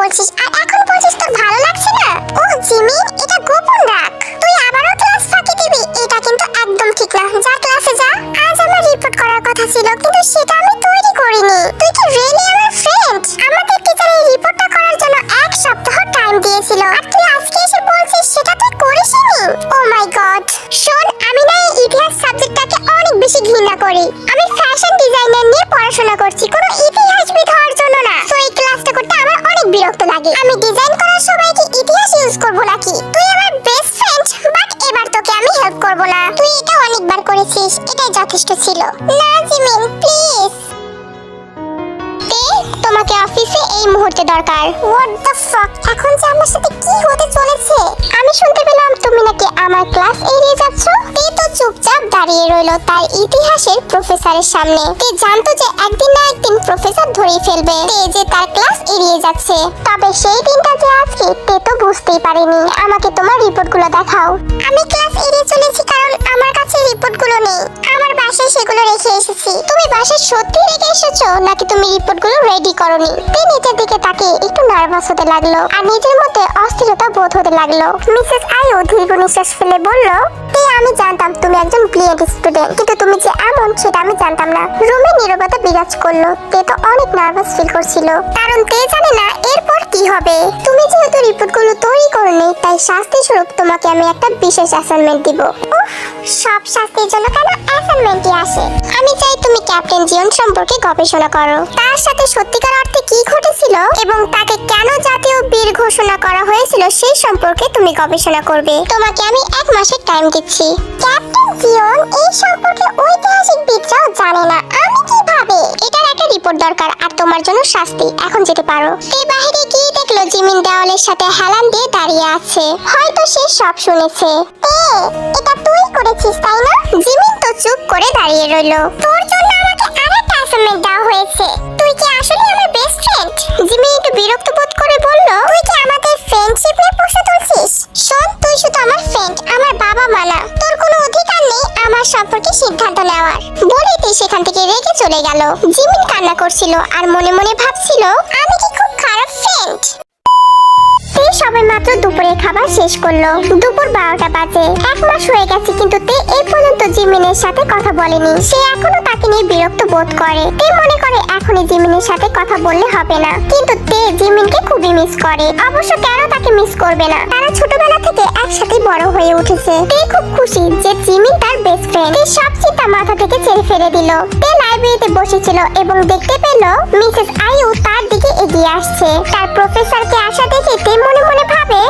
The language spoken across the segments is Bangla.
বলছিস আর এখন বলছিস তোর ভালো লাগছে না? ও জিমিন, এটা গোপন রাখ। তুই আবারও ক্লাস ফাঁকি দিবি, এটা কিন্তু একদম ঠিক না। যা ক্লাসে যা। আজ আমার রিপোর্ট করার কথা ছিল কিন্তু সেটা আমি তৈরি করিনি। তুই কি রিয়েলি আমার ফ্রেন্ড? আমাদের টিচার এই রিপোর্টটা করার জন্য 1 সপ্তাহ টাইম দিয়েছিল আর তুই আজকে এসে বলছিস সেটা তুই করিসনি। ও মাই গড। শোন, আমি না এই ইতিহাস সাবজেক্টটাকে অনেক বেশি ঘৃণা করি। আমি ফ্যাশন ডিজাইনার নিয়ে পড়াশোনা করছি, কোনো ইতিহাসবিদ হওয়ার জন্য না। তো এই ক্লাসটা করতে আমার অনেক বিরক্ত লাগে। আমি ডিজাইন করার সময় কি ইতিহাস ইউজ করব নাকি? তুই আমার বেস্ট ফ্রেন্ড, বাট এবার তোকে আমি হেল্প করব না। তুই এটা অনেকবার করেছিস, এটাই যথেষ্ট ছিল। না জিমিন, প্লিজ। তোমাকে অফিসে এই মুহূর্তে দরকার। হোয়াট দ্য ফাক, এখন যে আমার সাথে কি হতে চলেছে? আমি শুনতে পেলাম তুমি নাকি আমার ক্লাস এড়িয়ে যাচ্ছ। তে তো চুপচাপ দাঁড়িয়ে রইলো তার ইতিহাসের প্রফেসরের সামনে। তে জানতো যে একদিন না একদিন প্রফেসর ধরেই ফেলবে তে যে তার ক্লাস এড়িয়ে যাচ্ছে। তবে সেই দিনটা যে আজকে তে তো বুঝতেই পারেনি। আমাকে তোমার রিপোর্টগুলো দেখাও। আমি ক্লাস এড়িয়ে চলেছি কারণ আমার কাছে রিপোর্টগুলো নেই। আমার বাসায় সেগুলো রেখে এসেছি। তুমি বাসায় সত্যি রেখে এসেছো নাকি তুমি রিপোর্টগুলো রেডি করনি? তে নিচের দিকে তাকিয়ে একটু নার্ভাস হতে লাগলো আর নিজের মধ্যে অস্থিরতা বোধ হতে লাগলো। মিসেস আইও দীর্ঘ নিঃশ্বাস ফেলে বলল, তে আমি জানতাম তুমি একজন ব্রিলিয়েন্ট স্টুডেন্ট, কিন্তু তুমি যে এমন সেটা আমি জানতাম না। রুমে নীরবতা বিরাজ করলো। তে তো অনেক নার্ভাস ফিল করছিল কারণ তে জানে না এরপর কি হবে। তুমি যেহেতু রিপোর্টগুলো তৈরি করনি তাই শাস্তি স্বরূপ তোমাকে আমি একটা বিশেষ অ্যাসাইনমেন্ট দিব। উফ, সব শাস্তির জন্য কেন অ্যাসাইনমেন্টই আসে? আমি চাই তুমি ক্যাপ্টেন জিওন সম্পর্কে গবেষণা করো। তার সাথে সত্যিকার অর্থে কি ঘটেছিল এবং তাকে কেন জাতীয় বীর ঘোষণা করা হয়েছিল সেই সম্পর্কে তুমি গবেষণা করবে। তোমাকে আমি 1 মাসের টাইম দিচ্ছি। ক্যাপ্টেন জিওন এই সম্পর্কে ঐতিহাসিকবিদরাও জানে না, আমি কিভাবে? এটার একটা রিপোর্ট দরকার আর তোমার জন্য শাস্তি। এখন যেতে পারো। তে বাইরে গিয়ে দেখলো জিমিন দেওয়ালের সাথে হেলান দিয়ে দাঁড়িয়ে আছে। হয়তো সে সব শুনেছে। এটা তুই করেছিস তাই না? জিমিন তো চুপ করে দাঁড়িয়ে রইলো। তোর জন্য আমাকে আরেকটা অ্যাসাইনমেন্ট দেওয়া হয়েছে। তুই কি আসলে আমার বেস্ট ফ্রেন্ড? জিমিন একটু বিরক্ত বোধ করে বলল, তুই কি আমাদের ফ্রেন্ডশিপ নিয়ে প্রশ্ন তুলছিস? শোন, তুই শুধু আমার ফ্রেন্ড, আমার বাবা মা না। তোর কোনো অধিকার নেই আমার সম্পর্কে সিদ্ধান্ত নেওয়ার। বলেই তুই সেখান থেকে রেগে চলে গেল। জিমিন কান্না করছিল আর মনে মনে ভাবছিল, আমি কি খুব খারাপ ফ্রেন্ড? তে সবাই মাত্র দুপুরের খাবার শেষ করলো। দুপুর 12টা বাজে। 1 মাস হয়ে গেছে কিন্তু তে এই পর্যন্ত জিমিনের সাথে কথা বলেনি। সে এখনো তাকে নিয়ে বিরক্ত বোধ করে। তে মনে করে এখনই জিমিনের সাথে কথা বললে হবে না, কিন্তু তে জিমিনকে খুবই মিস করে। অবশ্য কেন তাকে মিস করবে না? তারা ছোটবেলা থেকে একসাথে বড় হয়ে উঠেছে। তে খুব খুশি যে জিমিন তার বেস্ট ফ্রেন্ড। তে সব চিন্তা মাথা থেকে ছেড়ে ফেলে দিল। তে লাইব্রেরিতে বসেছিল এবং দেখতে পেল মিসেস আইউ তার দিকে এগিয়ে আসছে। তার প্রফেসরকে আসা দেখে তে মনে মনে ভাবে,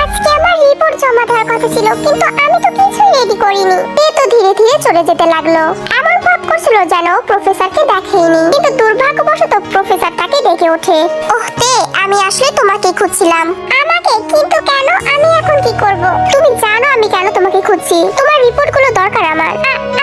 আজকে আমার রিপোর্ট জমা দেওয়ার কথা ছিল কিন্তু আমি তো কিছুই রেডি করিনি। তে তো ধীরে ধীরে চলে যেতে লাগলো। এমন ভাব করছিল যেন প্রফেসরকে দেখেইনি, কিন্তু দুর্ভাগ্যবশত প্রফেসর তাকে ডেকে ওঠে। ওহ তে, আমি আসলে তোমাকে খুঁজছিলাম। আমাকে? কিন্তু কেন? আমি এখন কি করব? তুমি জানো আমি কেন তোমাকে খুঁজছি। তোমার রিপোর্টগুলো দরকার আমার।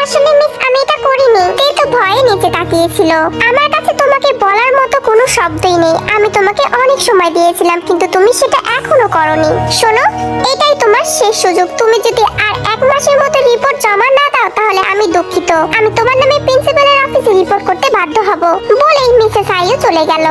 আসলে মিস, আমি এটা করিনি। তে তো ভয়ে নিচে তাকিয়েছিল। আমার কাছে তোমাকে বলার মতো কোনো শব্দই নেই। আমি তোমাকে অনেক সময় দিয়েছিলাম কিন্তু তুমি সেটা এখনো করনি। শোনো, এটাই তোমার শেষ সুযোগ। তুমি যদি আর 1 মাসের মতো রিপোর্ট জমা না দাও তাহলে আমি দুঃখিত। আমি তোমার নামে প্রিন্সিপালের অফিসে রিপোর্ট করতে বাধ্য হব। বলেই মিসেস আইও চলে গেল।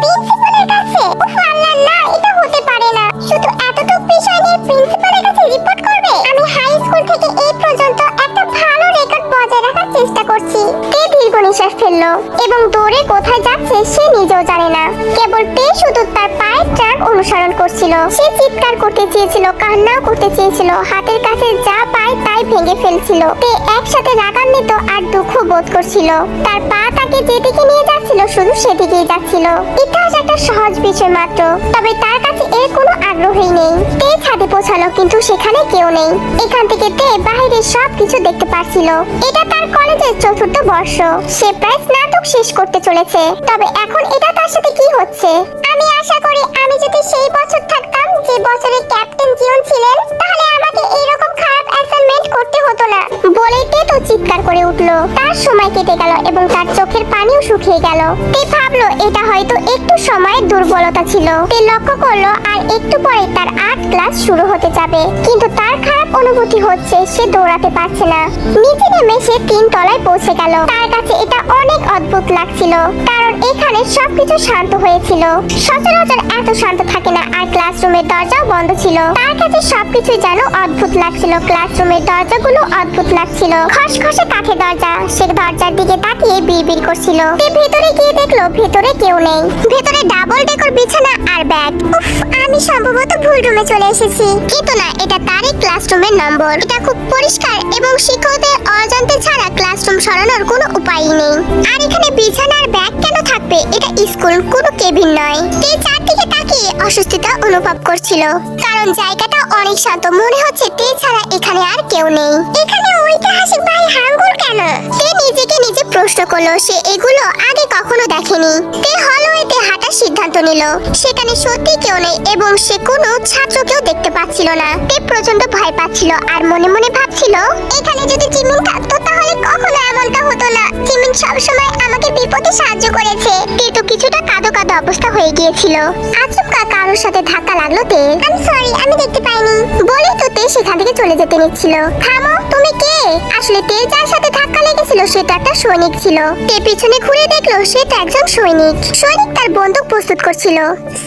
প্রিন্সিপালের কাছে? উফ আল্লাহ, না, এটা হতে পারে না। শুধু এতটুকু বিষয় নিয়ে প্রিন্সিপালের কাছে রিপোর্ট করবে? আমি হাই স্কুল থেকে এই পর্যন্ত একটা ভালো রেকর্ড বজায় রাখার চেষ্টা করছি। তে দীর্ঘ নিঃশ্বাস ফেললো এবং দৌড়ে কোথায় যাচ্ছে সে নিজেও জানে না। কেবল তে শুধু তার পায়ের ট্র্যাক অনুসরণ করছিল। সে চিৎকার করতে চেয়েছিল, কান্নাও করতে চেয়েছিল, হাতের কাছে যা পায় তাই ভেঙে ফেলছিল। তে একসাথে রাগান্বিত আর দুঃখ বোধ করছিল। তার পা তাকে যেদিকে নিয়ে যাচ্ছিল শুধু সেদিকেই যাচ্ছিল। ইতিহাস একটা সহজ বিষয় মাত্র, তবে তার কাছে এর কোনো আগ্রহই নেই। তে ছাদে পৌঁছালো কিন্তু সেখানে কেউ নেই। এখান থেকে তে বাইরে সবকিছু দেখতে পাচ্ছিল। এটা তার কলেজের 4র্থ বর্ষ। সে প্রায় স্নাতক শেষ করতে চলেছে। তবে এখন এটা তার সাথে কি হচ্ছে? আমি আশা করি আমি যদি সেই বছর থাকতাম যে বছরে ক্যাপ্টেন জিওন ছিলেন তাহলে আমাকে এইরকম খারাপ অ্যাসাইনমেন্ট করতে হতো না। বলেই তে তো চিৎকার করে উঠলো। তার সময় কেটে গেল এবং তার চোখের পানিও শুকিয়ে গেল। তে ভাবলো এটা হয়তো একটু সময়ের দুর্বলতা ছিল। তে লক্ষ্য করলো আর একটু পরে তার আর্ট ক্লাস শুরু হতে যাবে, কিন্তু তার খারাপ অনুভূতি হচ্ছে সে দৌড়াতে পারছে না। নিচে নেমে সে 3 তলায় পৌঁছে গেল। তার কাছে এটা অনেক অদ্ভুত লাগছিল, কারণ এখানে সবকিছু শান্ত হয়েছিল। সচরাচর এত শান্ত থাকে না। আর ক্লাসরুমের দরজাও বন্ধ ছিল। তার কাছে সবকিছু যেন অদ্ভুত লাগছিল। ক্লাসরুমের দরজাগুলো অদ্ভুত লাগছিল। খসখসে কাঠের দরজা। সে দরজার দিকে তাকিয়ে বিড়বিড় করছিল। সে ভেতরে গিয়ে দেখলো ভেতরে কেউ নেই। ভেতরে ডাবল ডেকর বিছানা আর ব্যাগ। উফ, আমি সম্ভবত ভুল রুমে চলে এসেছি। কিন্তু না, এটা তারই ক্লাসরুমের নম্বর। এটা খুব পরিষ্কার এবং শিক্ষকদের অজান্তে ছাড়া ক্লাসরুম সরানোর কোনো উপায়ই নেই। আর এখানে বিছানা আর ব্যাগ কেন থাকবে? এটা স্কুল, কোনো কেবিন নয়। তে চারদিকে তাকিয়ে অস্বস্তিতা অনুভব করছিল, কারণ জায়গাটা অনেক শান্ত। মনে হচ্ছে তে ছাড়া এখানে আর কেউ নেই। এখানে ঐতিহাসিক ভাই হাঙ্গুর কেন? তে নিজেকে নিজে প্রশ্ন করলো। সে এগুলো আগে কখনো দেখেনি। তে হলওয়েতে হাঁটার সিদ্ধান্ত নিল। সেখানে সত্যি কেউ নেই এবং সে কোনো ছাত্রকেও দেখতে পাচ্ছিল না। তে প্রচন্ড ভয় পাচ্ছিল আর মনে মনে ভাবছিল, এখানে যদি জিমিন থাকতো তাহলে কখনো এমনটা হতো না। জিমিন সবসময় আমাকে বিপদে সাহায্য করেছে। তে তো কিছুটা কাঁদো কাঁদো অবস্থা হয়ে গিয়েছিল। আচমকা কারোর সাথে ধাক্কা লাগলো তে। আমি সরি, আমি দেখতে পাইনি বলে তো তে সেখান থেকে চলে যেতে নিচ্ছিল। থামো, তুমি কে? আসলে তে যার সাথে ধাক্কা লেগেছিল সে তো একটা সৈনিক ছিল। তে পিছনে ঘুরে দেখলো সে তো একজন সৈনিক। সৈনিক তার বন্দুক প্রস্তুত করছিল।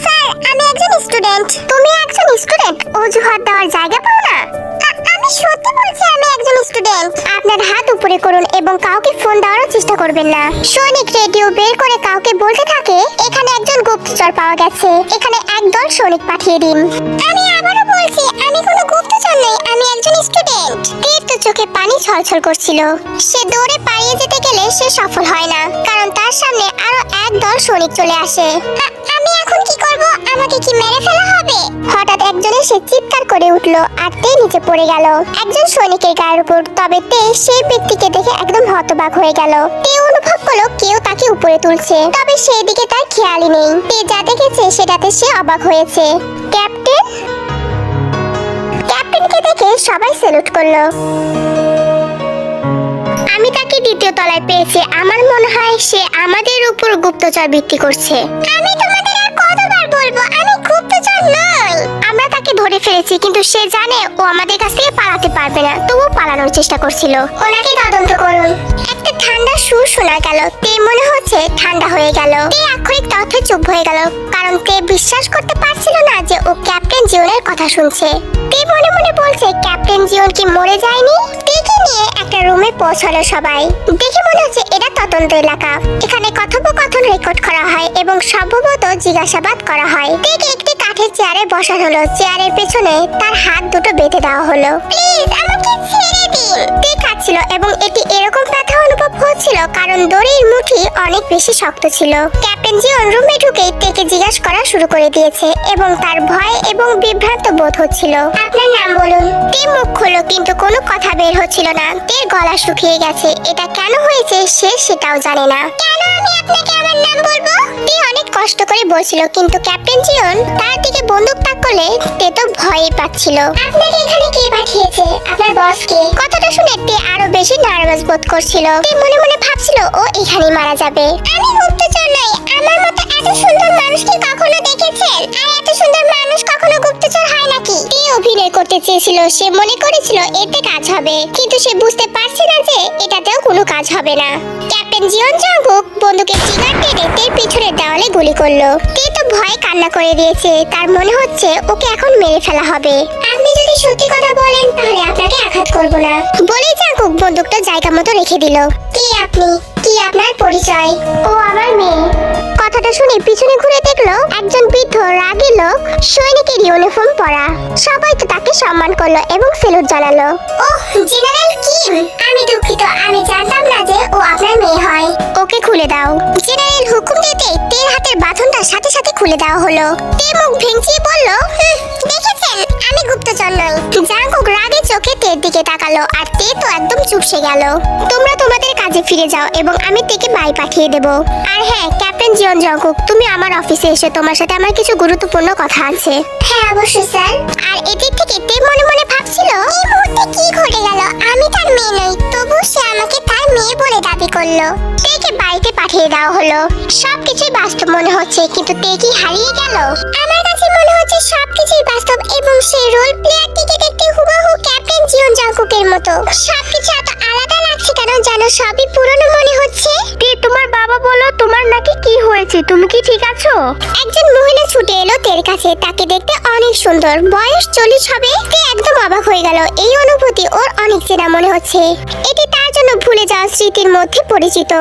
স্যার, আমি একজন স্টুডেন্ট। তুমি একজন স্টুডেন্ট? অজুহাত দেওয়ার জায়গা পাও না। আমি সত্যি বলছি আমি একজন স্টুডেন্ট। আপনার হাত উপরে করুন এবং কাউকে ফোন দেওয়ার চেষ্টা করবেন না। সৈনিক রেডিও বের করে কাউকে বলতে থাকে, এখানে একজন গুপ্তচর পাওয়া গেছে। এখানে একদল সৈনিক পাঠিয়ে দিন। আমি আবারও বলছি আমি কোনো গুপ্তচর নই, আমি একজন স্টুডেন্ট। তীর তো চোখে পানি ছলছল করছিল। সে দৌড়ে পালিয়ে যেতে গেলে সে সফল হয় না, কারণ তার সামনে আরো একদল সৈনিক চলে আসে। আমি এখন কি করব? আমাকে কি মেরে ফেলা হবে? হঠাৎ একজন এসে চিৎকার করে উঠলো আর তে নিচে পড়ে গেল একজন সৈনিকের গায়ের উপর। তবে তে সেই ব্যক্তিকে দেখে একদম হতবাক হয়ে গেল। তে অনুভব করলো কেউ তাকে উপরে তুলছে, তবে সেই দিকে তার খেয়ালই নেই। তে যা দেখেছে সেটাতে সে অবাক হয়েছে। ক্যাপ্টেন! ক্যাপ্টেনকে দেখে সবাই স্যালুট করলো। আমি তাকে দ্বিতীয় তলায় পেয়েছি। আমার মনে হয় সে আমাদের উপর গুপ্তচর বৃত্তি করছে। আমি তোমাদের আর কতবার বলবো আমি গুপ্তচর নই। আমরা তাকে ধরে ফেলেছি, কিন্তু সে জানে ও আমাদের কাছ থেকে পালাতে পারবে না, তবুও পালানোর চেষ্টা করছিল। ওনাকে তদন্ত করুন। একটা ঠান্ডা সুর শোনা গেল। তে মনে হচ্ছে ঠান্ডা হয়ে গেল। তে আক্ষরিক তথ্যে চুপ হয়ে গেল, কারণ তে বিশ্বাস করতে পারছিল না যে ও ক্যাপ্টেন জিওনের কথা শুনছে। তে মনে মনে বলছে, ক্যাপ্টেন জিওন কি মরে যায়নি? তেকে নিয়ে একটা রুমে পৌঁছালো সবাই। দেখে মনে হচ্ছে এটা তদন্ত এলাকা। এখানে কথোপকথন রেকর্ড করা হয় এবং সম্ভবত জিজ্ঞাসাবাদ করা হয়। তেকে একটি কাঠের চেয়ারে বসানো হলো। চেয়ারের পেছনে তার হাত দুটো বেঁধে দেওয়া হলো। প্লিজ আমাকে ছেড়ে দিন। তে কাঁদছিল এবং এটি এরকম ব্যথা অনুভব হচ্ছিল কারণ দড়ির মুঠি অনেক বেশি শক্ত ছিল। ক্যাপ্টেন জিওন রুমে ঢুকেই তেকে জিজ্ঞাসা করা শুরু করে দিয়েছে এবং তার ভয় এবং বিভ্রান্ত বোধ হচ্ছিল। আপনার নাম বলুন। তে মুখ খুললো কিন্তু কোনো কথা বের হচ্ছিল না। তের গলা শুকিয়ে গেছে। এটা কেন হয়েছে সে সেটাও জানে না। কেন আমি আপনাকে আমার নাম বলবো? তে অনেক কষ্ট করে বলছিল, কিন্তু ক্যাপ্টেন জিওন তার দিকে বন্দুক তাক করলে তে তো ভয়ই পাচ্ছিল। আপনাকে এখানে কে পাঠিয়েছে? আপনার বস কে? কথাটা শুনে তে আরো বেশি নার্ভাস বোধ করছিল। তে মনে মনে ভাবছিল ও এখানেই মারা যাবে। আমি গুপ্তচর নই। আমার মতো এত সুন্দর মানুষ কি কখনো দেখেছেন? আর এত সুন্দর মানুষ কখনো গুপ্তচর হয় নাকি? তে অভিনয় করতে চেয়েছিল। সে মনে করেছিল এতে কাজ হবে, কিন্তু সে বুঝতে পারছে না যে এটাতেও কোনো কাজ হবে না। ক্যাপ্টেন জিওন জাঙ্কুক বন্দুকের ট্রিগার টেনে তের পিছনের দেওয়ালে গুলি করলো। তে তো ভয়ে কান্না করে দিয়েছে। তার মনে হচ্ছে ওকে এখন মেরে ফেলা হবে। আপনি যদি সত্যি কথা বলেন তাহলে আপনাকে আঘাত করব না বলে জাঙ্কুক বন্দুকটা জায়গা মতো রেখে দিল। কে আপনি? কি আপনার পরিচয়? ও আমার মেয়ে। কথাটা শুনে পিছনে ঘুরে দেখলো একজন বৃদ্ধ রাগী লোক সৈনিকের ইউনিফর্ম পরা। সবাই তো তাকে সম্মান করলো এবং স্যালুট জানালো। ওহ, জেনারেল কিম, আমি দুঃখিত, আমি জানতাম না যে ও আপনার মেয়ে হয়। ওকে খুলে দাও। জেনারেল হুকুম দিতে তের হাতের বাঁধনটা সাথে সাথে খুলে দেওয়া হলো। তে মুখ ভেঙচিয়ে বলল, দেখেছেন আমি গুপ্তচর নই। জাঙ্কুক রাগে চোখে তের দিকে তাকালো আর তে তো একদম চুপসে গেল। তোমরা তোমাদের কাজে ফিরে যাও এবং আমি তেকে বাই পাঠিয়ে দেব। আর হ্যাঁ, ক্যাপ্টেন জিওন জাঙ্কুক, তুমি আমার অফিসে এসে তোমার সাথে আমার কিছু গুরুত্বপূর্ণ কথা আছে। হ্যাঁ অবশ্যই স্যার। আর এদিক থেকে তে মনে মনে ভাবছে ছিল। এই মুহূর্তে কি ঘটে গেল? আমি তার মেয়ে নই, তবু সে আমাকে তার মেয়ে বলে দাবি করলো। তেকে বাড়িতে পাঠিয়ে দেওয়া হলো। সবকিছুই বাস্তব মনে হচ্ছে, কিন্তু তে কি হারিয়ে গেল? আমার কাছে মনে হচ্ছে সবকিছুই বাস্তব এবং সেই রোল প্লেয়ারটিকে দেখতে হুবহু ক্যাপ্টেন জিওন জাংকুকের মতো। সবকিছু এত আলাদা লাগছে কেন যেন সবই পুরনো মনে হচ্ছে। তে তোমার বাবা বলো, তোমার নাকি কি হয়েছে? তুমি কি ঠিক আছো? একজন মহিলা ছুটে এলো তের কাছে। তাকে দেখতে অনেক সুন্দর, বয়স 40 হবে। তে একদম অবাক হয়ে গেল। এই অনুভূতি ওর অনেক চেনা মনে হচ্ছে। এটি তার জন্য ভুলে যাওয়া স্মৃতির মধ্যে পরিচিত।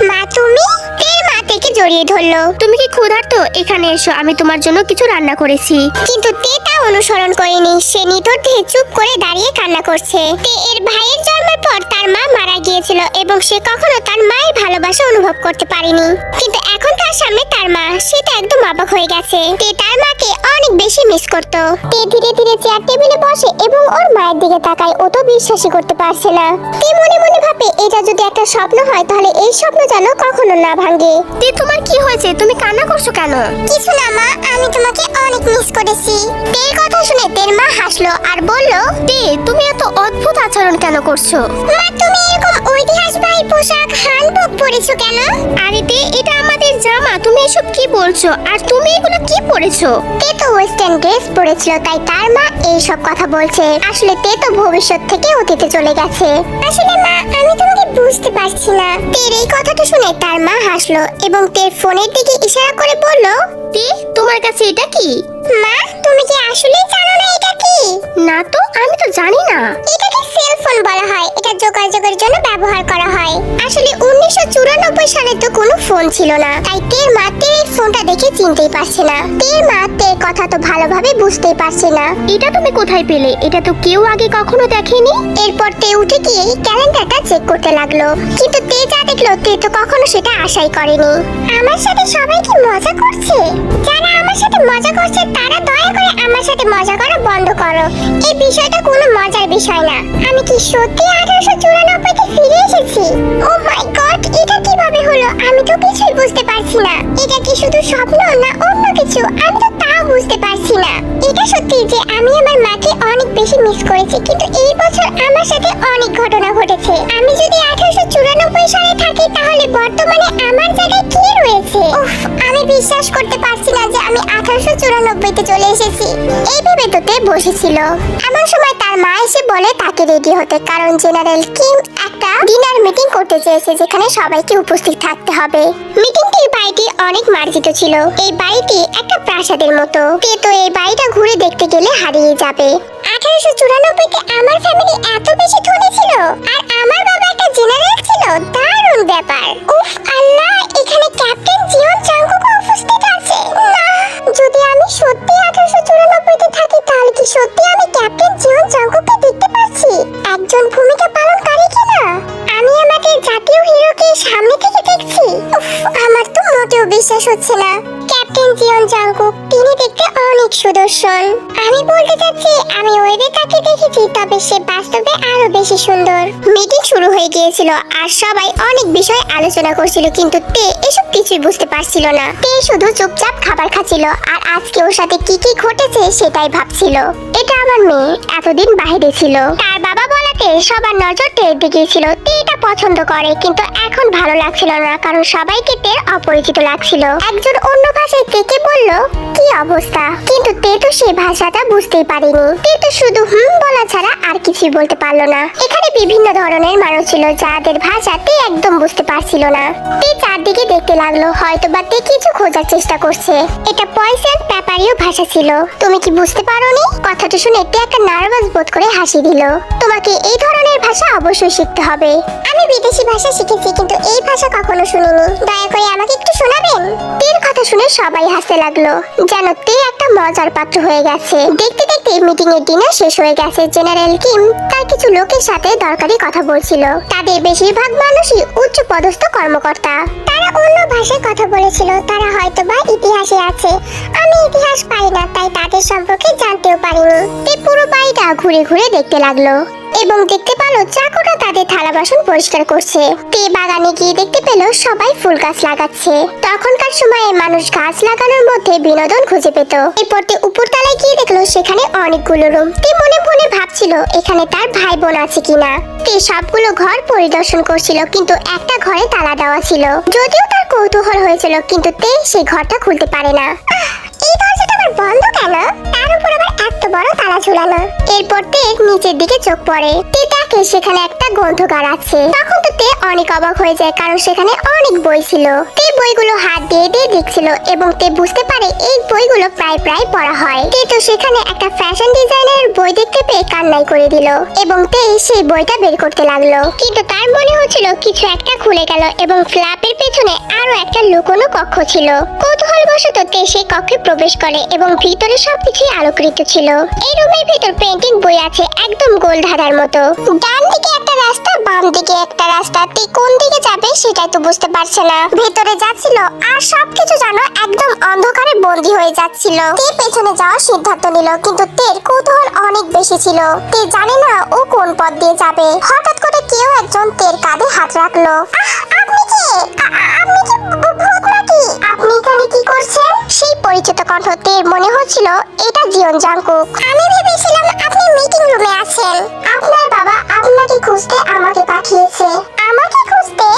মা তুমি? তের মা তেকে জড়িয়ে ধরলো। তুমি কি ক্ষুধার্ত? এখানে এসো, আমি তোমার জন্য কিছু রান্না করেছি। কিন্তু তে তা অনুসরণ করেনি। সে নিথর দেহে চুপ করে দাঁড়িয়ে কান্না করছে। তে এর ভাইয়ের জন্মের পর তার মা মারা গিয়েছিল এবং সে কখনো তার মায়ের ভালোবাসা অনুভব করতে পারেনি। কিন্তু এখন তার সামনে তার মা, সে তো একদম অবাক হয়ে গেছে। তে তার মাকে অনেক বেশি মিস করত। তে ধীরে ধীরে চেয়ার টেবিলে বসে এবং ওর মায়ের দিকে তাকায়। ও তো বিশ্বাসই করতে পারছে না। তে মনে মনে ভাবে এটা যদি একটা স্বপ্ন হয় তাহলে এই স্বপ্ন যেন কখনো না ভাঙে। তে তোমার কি হয়েছে? তুমি কান্না করছো কেন? কিছু না মা, আমি তোমাকে অনেক মিস করেছি। তের কথা শুনে তের মা হাসলো আর বলল, তে তুমি এত অদ্ভুত আচরণ কেন করছো? মা তুমি এরকম ঐতিহাসিক পোশাক হানবক পরেছো কেন? আরে তে, এটা আমাদের জামা, তুমি এসব কি বলছো? আর তুমি এগুলো কি পরেছো? তে তো ওয়েস্টার্ন ড্রেস পরেছিল, তাই তার মা এই সব কথা বলছে। আসলে তে তো ভবিষ্যৎ থেকে অতীতে চলে গেছে। আসলে মা আমি তোমাকে বুঝতে পারছি না। তের এই কথাটা শুনে তার মা হাসলো এবং তের ফোনের দিকে ইশারা করে বলল, তে তোমার কাছে এটা কি? মা তুমি কি আসলেই জানো না এটা কি? না তো, আমি তো জানি না। এটাকে সেল ফোন বলা হয়। এটা যোগাযোগের জন্য ব্যবহার করা হয়। আসলে 1994 সালে তো কোনো ফোন ছিল না, তাই তের মা তের এই ফোনটা দেখে চিনতেই পারছে না। তের মা তের কথা তো ভালোভাবে বুঝতেই পারছে না। এটা তুমি কোথায় পেলে? এটা তো কেউ আগে কখনো দেখেনি। এরপর তে উঠে গিয়ে ক্যালেন্ডারটা চেক করতে লাগলো, কিন্তু তে যা দেখলো তে তো কখনো সেটা আশাই করেনি। আমার সাথে সবাই কি মজা করছে? যারা আমার সাথে মজা করছে তারা দয়া করে আমার সাথে মজা করা বন্ধ করো। এই বিষয়টা কোনো মজার বিষয় না। আমি কি সত্যি 1894 তে ফিরে এসেছি? ও মাই গড, এটা কিভাবে হলো? আমি তো কিছুই বুঝতে পারছি না। এটা কি শুধু স্বপ্ন না অন্য কিছু? আমি তো তাও বুঝতে পারছি না। এটা সত্যি যে আমি আমার মাকে অনেক বেশি মিস করেছি, কিন্তু এই বছর আমার সাথে অনেক ঘটনা ঘটেছে। আমি যদি 1894 সালে থাকি তাহলে বর্তমানে আমার জায়গায় কে রয়েছে? উফ, আমি বিশ্বাস করতে পারছি না যে আমি 1894 তে চলে এসেছি। এই ভেবে তো তে বসেছিল। এমন সময় তার মা এসে বলে তাকে রেডি হতে, কারণ জেনারেল কিম একটা ডিনার মিটিং করতে চেয়েছে যেখানে সবাইকে উপস্থিত থাকতে হবে। মিটিংটির বাড়িটি অনেক মার্জিত ছিল। এই বাড়িটি একটা প্রাসাদের মতো। তে তো এই বাড়িটা ঘুরে দেখতে গেলে হারিয়ে যাবে। 1894 তে আমার ফ্যামিলি এত বেশি ধনী ছিল আর আমার বাবা একটা জেনারেল ছিল। দারুণ ব্যাপার। উফ আল্লাহ, এখানে ক্যাপ্টেন জিওন জাংকুক উপস্থিত আছে। না, যদি আমি সত্যি 1894 তে থাকি তাহলে কি সত্যি আমি ক্যাপ্টেন জিওন জাংকুককে দেখতে পাচ্ছি? একজন ভূমিকা পালনকারী কিনা? আমি আমাদের জাতীয় হিরোকে সামনে থেকে দেখছি। উফ, আমার তো মোটেও বিশ্বাস হচ্ছে না। ক্যাপ্টেন জিওন জাংকুক, তিনি দেখতে অনেক সুদর্শন। আমি বলতে চাচ্ছি আমি ওয়েবে তাকে দেখেছি, তবে সে বাস্তবে আরো বেশি সুন্দর। মিটিং শুরু হয়ে গিয়েছিল আর সবাই অনেক বিষয় আলোচনা করছিল, কিন্তু তে এসব কিছুই বুঝতে পারছিল না। তে শুধু চুপচাপ খাবার খাচ্ছিল আর আজকে ওর সাথে কি কি ঘটেছে সেটাই ভাবছিল। এটা আমার মেয়ে, এতদিন বাইরে ছিল। তার বাবা বলাতে সবার নজর টের দিকে ছিল। তে এটা পছন্দ করে, কিন্তু এখন ভালো লাগছিল না, কারণ সবাইকে তে অপরিচিত লাগছিল। একজন অন্য ভাষায় তেকে বলল, কি অবস্থা? কিন্তু তে তো সেই ভাষাটা বুঝতেই পারেনি। তে তো শুধু বলা ছাড়া আর কিছুই বলতে পারলো না। এখানে বিভিন্ন ধরনের মানুষ ছিল যাদের ভাষা তে একদম বুঝতে পারছিল না। তে চারদিকে দেখতে লাগলো, হয়তো বা তে কিছু খোঁজার চেষ্টা করছে। এটা পয়সা পেপারীয় ভাষা ছিল। তুমি কি বুঝতে পারোনি? কথাটা শুনে তে একটা নার্ভাস বোধ করে হাসি দিল। তোমাকে এই ধরনের ভাষা অবশ্যই শিখতে হবে। আমি বিদেশি ভাষা শিখেছি, কিন্তু এই ভাষা কখনো শুনিনি। দয়া করে আমাকে একটু শোনাবেন? তের কথা শুনে সবাই হাসতে লাগলো, যেন তে একটা মজার পাত্র হয়ে গেছে। দেখতে দেখতে মিটিং এর ডিনার শেষ হয়ে গেছে। জেনারেল কিম তার কিছু লোকের সাথে দরকারি কথা বলছিল। তাদের বেশিরভাগ মানুষই উচ্চ পদস্থ কর্মকর্তা। তারা অন্য ভাষায় কথা বলেছিল। তারা হয়তো বা ইতিহাসে আছে। আমি ইতিহাস পারি না, তাই তাদের সম্পর্কে জানতেও পারিনি। তে পুরো বাড়িটা ঘুরে ঘুরে দেখতে লাগলো। এবং দেখতে পেল চাকররা তাদের থালা বাসন পরিষ্কার করছে। তে বাগানে গিয়ে দেখতে পেল সবাই ফুল গাছ লাগাচ্ছে। তখনকার সময়ে মানুষ গাছ লাগানোর মধ্যে বিনোদন খুঁজে পেত। এরপর তে উপরতলায় গিয়ে দেখলো সেখানে অনেকগুলো রুম। তে মনে মনে ভাবছিল এখানে তার ভাই বোন আছে কিনা। তে সবগুলো ঘর পরিদর্শন করছিল, কিন্তু একটা ঘরে তালা দেওয়া ছিল। যদিও তার কৌতূহল হয়েছিল, কিন্তু তে সেই ঘরটা খুলতে পারে না। এই দরজাটা আবার বন্ধ কেন? তার উপর আবার এত বড় তালা ঝুলানো। এরপর তে নিচের দিকে চোখ পড়ে। তে দেখে সেখানে একটা গ্রন্থাগার আছে। তখন তো তে অনেক অবাক হয়ে যায়, কারণ সেখানে অনেক বই ছিল। তে বইগুলো হাত দিয়ে দিয়ে দেখছিল এবং তে বুঝতে পারে এই বইগুলো প্রায় পড়া হয়। তে তো সেখানে একটা ফ্যাশন ডিজাইনের বই দেখতে পেয়ে কান্নাই করে দিল এবং তে সেই বইটা বের করতে লাগলো। কিন্তু তার মনে হচ্ছিল কিছু একটা খুলে গেল এবং ফ্ল্যাপের পেছনে আরো একটা লুকোনো কক্ষ ছিল। কৌতূহলবশত তে সেই কক্ষে প্রবেশ করে এবং ভিতরে সবকিছুই আলোকৃত ছিল। এই রুমের ভিতর পেন্টিং বই আছে একদম গোল ধাঁধার মতো। ডান দিকে একটা রাস্তা, বাম দিকে একটা রাস্তা। তে কোন দিকে যাবে সেটাই তো বুঝতে পারছে না। ভেতরে যাচ্ছিল আর সবকিছু যেন একদম অন্ধকারে বন্দী হয়ে যাচ্ছিল। তে পেছনে যাওয়ার সিদ্ধান্ত নিল, কিন্তু তের কৌতূহল অনেক বেশি ছিল। তে জানে না ও কোন পথ দিয়ে যাবে। হঠাৎ করে কেউ একজন তের কাঁধে হাত রাখলো। আপনি কে? আপনি কি ভূত নাকি? আপনি এখানে কি করছেন? সেই পরিচিত কণ্ঠ তের মনে হচ্ছিল এটা জিয়ন জাংকুক। আমি ভেবেছিলাম আপনি মিটিং রুমে আছেন। আপনার বাবা আপনাকে খুঁজতে আমাকে পাঠিয়েছে। আমাকে খুঁজতে?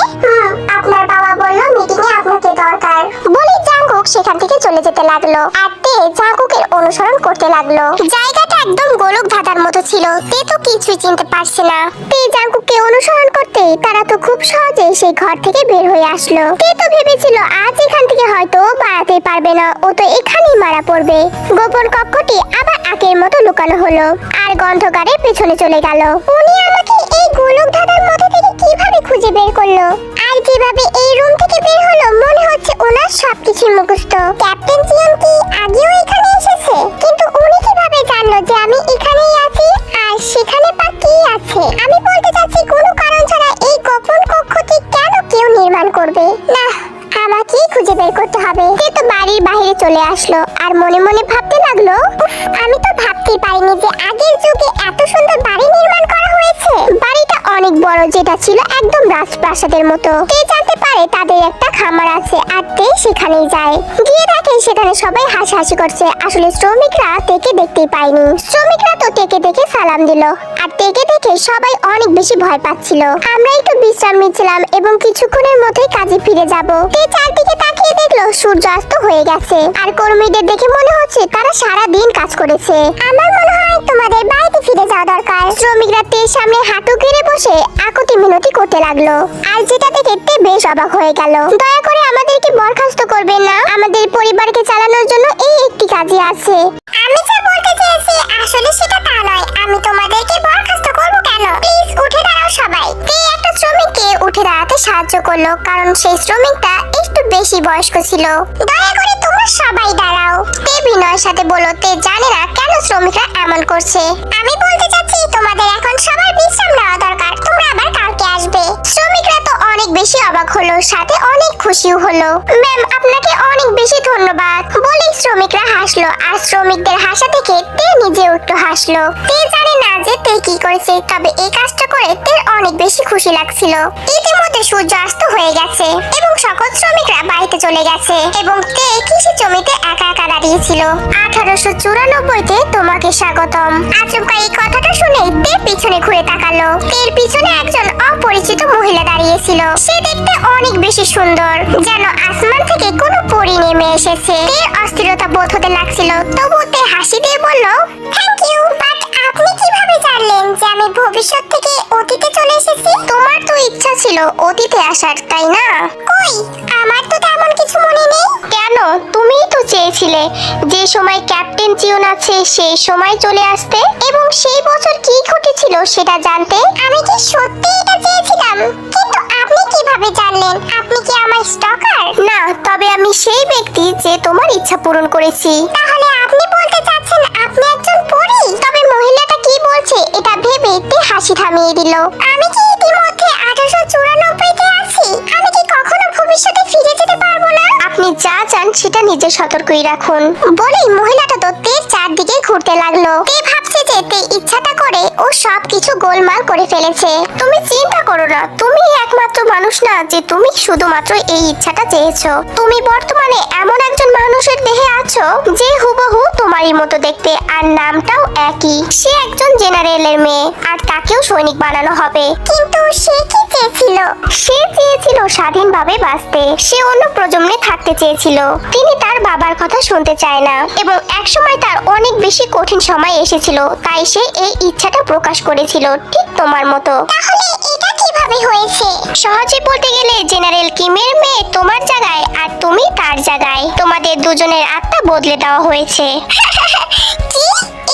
আপনার বাবা বলল মিটিং এ আপনাকে দরকার। বলে জাংকুক সেখান থেকে চলে যেতে লাগলো আর তে জাংকুকের অনুসরণ করতে লাগলো। জায়গাটা একদম গোলক ধাঁধার মতো ছিল। তে তো কিছুই চিনতে পারছে না। তে জাংকুককে অনুসরণ করতে তারা তো খুব সহজে সেই ঘর থেকে বের হয়ে আসলো। তে তো ভেবেছিল আজ এখান থেকে হয়তো বাড়াতে পারবে না, ও তো এখানেই মারা পড়বে। গোপন কক্ষটি আবার আগের মতো লুকানো হলো আর গ্রন্থাগারের পেছনে চলে গেল। উনি আমাকে এই গোলক ধাঁধার মধ্যে থেকে কিভাবে খুঁজে বের করলো? আর যেভাবে এই রুম থেকে বের হলো মনে হচ্ছে ওনার সবকিছু মুখস্থ। ক্যাপ্টেন জিয়ন কি আগেও এখানে এসেছে? কিন্তু উনি কিভাবে জানলো যে আমি এখানেই আছি আর সেখানে বা কি আছে? আমি বলতে চাচ্ছি কোনো কারণ ছাড়া এই গোপন কক্ষটি কেন কেউ নির্মাণ করবে? না, আমাকেই খুঁজে বের করতে হবে। সে তো বাড়ির বাইরে চলে আসলো আর মনে মনে ভাবতে লাগলো, আমি তো ভাবতেই পারিনি যে আগের যুগে এত সুন্দর বাড়ি নির্মাণ করা হয়েছে। বাড়িটা অনেক বড়, যেটা ছিল একদম রাজপ্রাসাদের মতো। তে জানতে পারে তাদের একটা খামার আছে আর তে সেখানেই যায়। গিয়ে দেখে সেখানে সবাই হাসাহাসি করছে। আসলে শ্রমিকরা তেকে দেখতেই পায়নি। শ্রমিকরা তো তেকে দেখে সালাম দিল আর তেকে দেখে সবাই অনেক বেশি ভয় পাচ্ছিল। আমরা একটু বিশ্রাম নিচ্ছিলাম এবং কিছুক্ষণের মধ্যেই কাজে ফিরে যাব। তে চারদিকে তাকিয়ে দেখলো সূর্য অস্ত হয়ে গেছে আর কর্মীদের দেখে মনে হচ্ছে তারা সারা দিন কাজ করেছে। আমার মনে হয় তোমাদের বাড়িতে ফিরে যাওয়া দরকার। শ্রমিকরা তের সামনে হাঁটু গেড়ে বসে আকুতি মিনতি করতে লাগলো আর যেটা দেখে তে বেশ অবাক হয়ে গেল। দয়া করে আমাদেরকে বরখাস্ত করবেন না, আমাদের পরিবারকে চালানোর জন্য এই একটি কাজই আছে। আমি যা বলতে চেয়েছি আসলে সেটা তা নয়। আমি তোমাদেরকে বরখাস্ত করব কেন? প্লিজ উঠে দাঁড়াও সবাই। তে একটা শ্রমিককে উঠে দাঁড়াতে সাহায্য করলো, কারণ সেই শ্রমিকটা একটু বেশি বয়স্ক ছিল। দয়া করে তোমরা সবাই দাঁড়াও, তে বিনয়ের সাথে বলল। তে জানে না কেন শ্রমিকরা এমন করছে। আমি বলতে চাচ্ছি তোমাদের এখন সবার বিশ্রাম নেওয়া দরকার, তোমরা আবার কালকে আসবে। শ্রমিকরা তো অনেক বেশি অবাক হলো, সাথে অনেক খুশিও হলো। ম্যাম আপনাকে অনেক বেশি ধন্যবাদ বলে শ্রমিকরা হাসলো আর শ্রমিকদের হাসা দেখে তে নিজেও একটু হাসলো। তে জানে না যে তে কি করেছে, তবে এই কাজটা করে তে অনেক বেশি খুশি লাগছিল। ইতিমধ্যে সূর্য অস্ত হয়ে গেছে এবং সকল শ্রমিকরা বাড়িতে চলে গেছে এবং তে কৃষি জমিতে একা একা দাঁড়িয়েছিল। 1894-তে তোমাকে স্বাগতম। আচমকা এই কথাটা শুনে তে পিছনে ঘুরে তাকালো। তের পিছনে একজন অপরিচিত মহিলা দাঁড়িয়েছিল। সে দেখতে অনেক বেশি সুন্দর, যেন আসমান থেকে কোনো পরী নেমে এসেছে। তের অস্থিরতা বোধ হতে লাগছিল, তবু তে হাসি দিয়ে বলল, থ্যাংক ইউ। বাট আপনি কিভাবে জানলেন যে আমি ভবিষ্যৎ থেকে অতীতে চলে এসেছি? তোমার তো ইচ্ছা ছিল অতীতে আসার, তাই না? কই, আমার তো তেমন কিছু মনে নেই। কেন? তুমিই তো চেয়েছিলে যে সময় ক্যাপ্টেন জিয়ন আছে সেই সময় চলে আসতে এবং সেই বছর কি ঘটেছিল সেটা জানতে। আমি কি সত্যি এটা চেয়েছিলাম? কিন্তু আপনি কিভাবে জানলেন? আপনি কি আমার স্টকার? না, তবে আমি সেই ব্যক্তি যে তোমার ইচ্ছা পূরণ করেছি। তাহলে আপনি বলতে চাচ্ছেন আপনি একজন পরী? তবে মহিলাটা কি বলছে এটা ভেবে তে হাসি থামিয়ে দিল। আমি কি ইতিমধ্যে 1894-তে আছি? আমি কি কখনো ভবিষ্যতে ফিরে যেতে পারবো না? আপনি আপনি যা চান সেটা নিজে সতর্কই রাখুন। বলেই মহিলাটা তো তের চারদিকে ঘুরতে লাগলো। তে ভাবছে যে তে ইচ্ছাটা করে ও সবকিছু গোলমাল করে ফেলেছে। তুমি চিন্তা করো না, তুমি একমাত্র মানুষ না যে তুমি শুধুমাত্র এই ইচ্ছাটা চেয়েছো। তুমি বর্তমানে এমন একজন মানুষের দেহে আছো যে হুবহু তোমারই মতো দেখতে, আর নামটাও একই। সে একজন জেনারেলের মেয়ে, আর তাকেও সৈনিক বানানো হবে। কিন্তু সে কি চেয়েছিল? সে চেয়েছিল স্বাধীনভাবে বাঁচতে। সে অন্য প্রজন্মে থাকতে চেয়েছিল। তিনি তার বাবার কথা শুনতে চায় না, এবং একসময় তার অনেক বেশি কঠিন সময় এসেছিল, তাই সে এই ইচ্ছাটা প্রকাশ করেছিল, ঠিক তোমার মতো। তাহলে এটা কিভাবে হয়েছে? সহজে বলতে গেলে জেনারেল কিমের মেয়ে তোমার জায়গায় আর তুমি তার জায়গায়। তোমাদের দুজনের আত্মা বদলে দেওয়া হয়েছে। কি?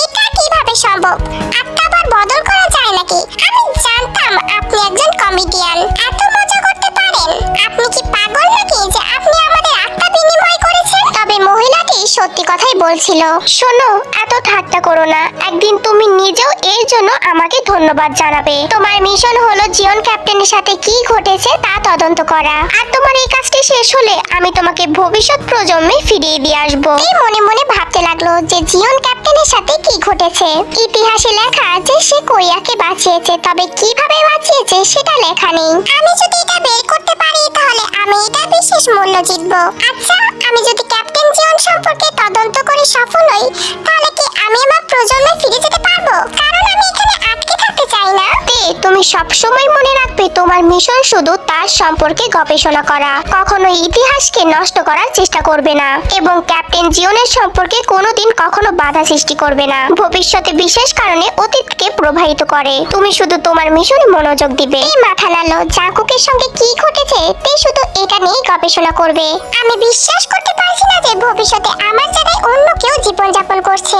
এটা কিভাবে সম্ভব? আত্মা আবার বদল করা যায় নাকি? আমি জানতাম আপনি একজন কমেডিয়ান। এত মজা করতে পারেন। আপনি কি পাগল নাকি যে আপনি আমাদের আত্মা বিনিময় করেছেন? তবে মহিলাটি সত্যি কথাই বলছিল। শোনো, এত ঠাট্টা করো না। একদিন তুমি নিজেও এর জন্য আমাকে ধন্যবাদ জানাবে। তোমার মিশন হলো জিওন ক্যাপ্টেনের সাথে কি ঘটেছে তা তদন্ত করা, আর তোমার এই কাজটি শেষ হলে আমি তোমাকে ভবিষ্যৎ প্রজন্মে ফিরিয়ে দিয়ে আসবো। এই মনে মনে ভাবতে লাগলো যে জিওন ক্যাপ্টেনের সাথে কি ঘটেছে। ইতিহাসে লেখা যে সে কোরিয়াকে বাঁচিয়েছে, তবে কিভাবে বাঁচিয়েছে সেটা লেখা নেই। আমি যদি এটা বের করতে পারি তাহলে আমি এটা বিশেষ মূল্য জিতবো। আচ্ছা, আমি যদি ক্যাপ্টেন জিওন সম্পর্কে তদন্ত করে সফল হই, তাহলে কি আমি আমার প্রজন্মে ফিরে যেতে পারবো? কারণ আমি এখানে আটকে থাকতে চাই না। তুমি সবসময় মনে রাখবে তোমার মিশন শুধু তার সম্পর্কে গবেষণা করা। কখনো ইতিহাসকে নষ্ট করার চেষ্টা করবে না, এবং ক্যাপ্টেন জিওনের সম্পর্কে কোনোদিন কখনো বাধা সৃষ্টি করবে না। ভবিষ্যতে বিশেষ কারণে অতীতকে প্রভাবিত করে। তুমি শুধু তোমার মিশনে মনোযোগ দিবে। মাথা নাড়লো। জাঙ্কুকের সঙ্গে কি ঘটেছে তে শুধু এটা নিয়ে গবেষণা করবে। আমি বিশ্বাস করতে পারছি না যে ভবিষ্যতে আমার জায়গায় অন্য কেউ জীবনযাপন করছে।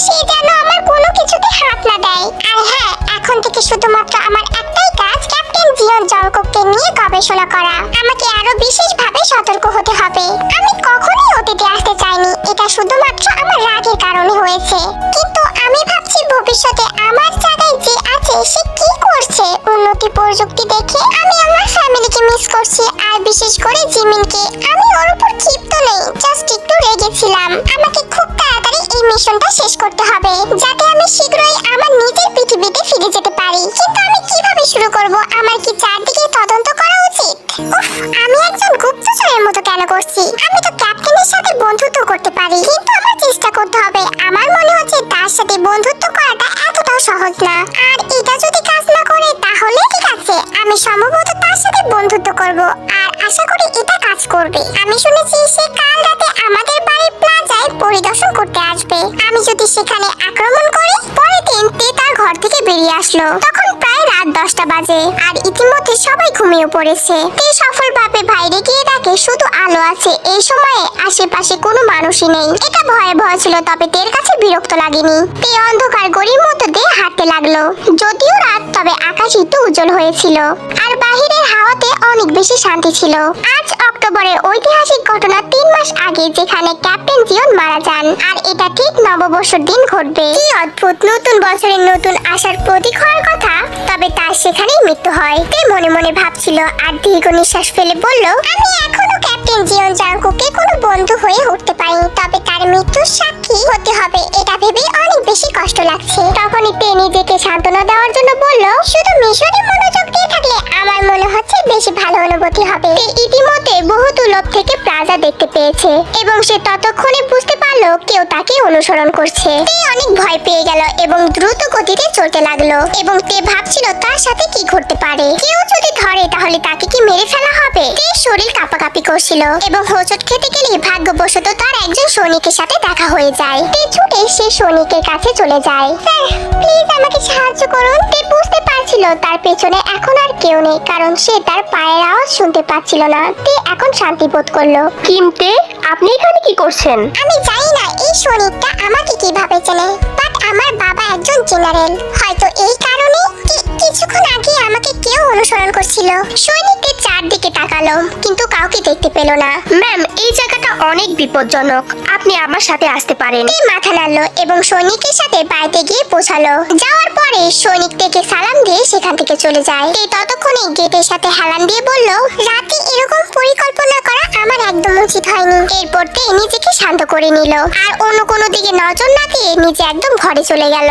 সে যেন আমার কোনো কিছুতে হাত না দেয়। আর হ্যাঁ, এখন থেকে শুধুমাত্র আমার একটাই কাজ, ক্যাপ্টেন জিওন জঙ্কুককে নিয়ে গবেষণা করা। আমাকে আরো বিশেষভাবে সতর্ক হতে হবে। আমি কখনোই অতীতে আসতে চাইনি। এটা শুধুমাত্র আমার রাগের কারণে হয়েছে। কিন্তু আমি ভাবছি ভবিষ্যতে আমার জায়গায় যে আছে সে কি করছে। উন্নতি প্রযুক্তি দেখে আমি আমার ফ্যামিলিকে মিস করছি, আর বিশেষ করে জিমিনকে। আমি ওর উপর ক্ষিপ্ত নেই, জাস্ট একটু রেগেছিলাম। আমাকে খুব তাড়াতাড়ি এই মিশনটা শেষ করতে হবে, যাতে আমি শীঘ্রই আমার নিজের পৃথিবীতে ফিরে যেতে পারি। কিন্তু আমি কিভাবে শুরু করব? আমার কি চারদিকে তদন্ত করা উচিত? উফ, আমি একজন গুপ্তচরের মতো কেন করছি? আমি তো ক্যাপ্টেনের সাথে বন্ধুত্ব করতে পারি, কিন্তু আমার চেষ্টা করতে হবে। আমার মনে হচ্ছে তার সাথে বন্ধুত্ব করাটা এতটাও সহজ না। আর এটা যদি কাজ না করে তাহলে ঠিক আছে, আমি সম্ভবত তার সাথে বন্ধুত্ব করব, আর আশা করি এটা কাজ করবে। আমি শুনেছি সে কাল রাতে আমাদের বাড়ির প্লাজায় পরিদর্শন করতে আসবে। আমি যদি সেখানে আক্রমণ করি, পরের দিন তে তার ঘর থেকে বেরিয়ে আসলো। তখন প্রায় রাত 10টা বাজে, আর ইতিমধ্যে সবাই ঘুমিয়ে পড়েছে। তে সফলভাবে বাইরে গিয়ে দেখে শুধু আলো আছে। এই সময়ে আশেপাশে কোনো মানুষই নেই। এটা ভয়াবহ ছিল, তবে তের কাছে বিরক্ত লাগেনি। তে অন্ধকার গলির মধ্যে দিয়ে হাঁটতে লাগলো। যদিও রাত, তবে আকাশ একটু উজ্জ্বল হয়েছিল, আর বাহিরের হাওয়াতে অনেক বেশি শান্তি ছিল। আজ অক্টোবরের ঐতিহাসিক ঘটনা 3 মাস আগে, যেখানে ক্যাপ্টেন জিওন মারা যান, আর এটা ঠিক নববর্ষের দিন ঘটবে। কি অদ্ভুত, নতুন বছরের নতুন আশার প্রতীক হওয়ার কথা, তবে তার সেখানেই মৃত্যু হয়। তে মনে মনে ভাবছিল, আর দীর্ঘ নিঃশ্বাস ফেলে বলল, আমি এখনো ক্যাপ্টেন জিওন জাঙ্কুকে কোনো বন্ধু হয়ে উঠতে পারিনি, তবে তার মৃত্যুর সাক্ষী হতে হবে, এটা ভেবে অনেক বেশি কষ্ট লাগছে। তখনই তে নিজেকে সান্ত্বনা দেওয়ার জন্য বলল, শুধু মিশনে মনোযোগ দিয়ে থাকলে আমার মনে হচ্ছে বেশি ভালো অনুভূতি হবে। তে ইতিমধ্যে বহু দূর থেকে প্লাজা দেখতে পেয়েছে, এবং সে ততক্ষণে বুঝতে পারলো কেউ তাকে অনুসরণ করছে। তে অনেক ভয় পেয়ে গেল এবং দ্রুত গতিতে চলতে লাগলো, এবং তে ভাবছিল তার সাথে কি ঘটতে পারে। কেউ যদি ধরে তাহলে তাকে কি মেরে ফেলা হবে? তে শরীর কাঁপাকাঁপি করছিল, এবং হোঁচট খেতে গেলে ভাগ্যবশত তার একজন সৈনিকের সাথে দেখা হয়ে যায়। তে ছুটে সে সৈনিকের কাছে চলে যায়। স্যার, প্লিজ আমাকে সাহায্য করুন। তে বুঝতে পারছিল তার পেছনে এখন আর কেউ নেই, কারণ সে তার পায়ের আওয়াজ শুনতে পাচ্ছিল না। তে এখন শান্তি বোধ করলো। কিমতে, আপনি এখানে কি করছেন? আমি জানি না এই সৈনিকটা আমাকে কিভাবে চেনে, বাট আমার বাবা একজন জেনারেল, হয়তো এই কারণে কিছুক্ষণ আগে আমাকে কেউ অনুসরণ করছিল। সৈনিকদের চারদিকে তাকালো, কিন্তু কাউকে দেখতে পেল না। ম্যাম, এই জায়গাটা অনেক বিপজ্জনক, আপনি আমার সাথে আসতে পারেন। তে মাথা নাড়লো এবং সৈনিকের সাথে বাড়িতে গিয়ে পৌঁছালো। যাওয়ার পরে সৈনিক থেকে সালাম দিয়ে সেখান থেকে চলে যায়। তে ততক্ষণে গেটের সাথে হেলান দিয়ে বলল, রাতে এরকম পরিকল্পনা করা আমার একদম উচিত হয়নি। এরপর তে নিজেকে শান্ত করে নিল আর অন্য কোনো দিকে নজর না দিয়ে নিজে একদম ঘরে চলে গেল।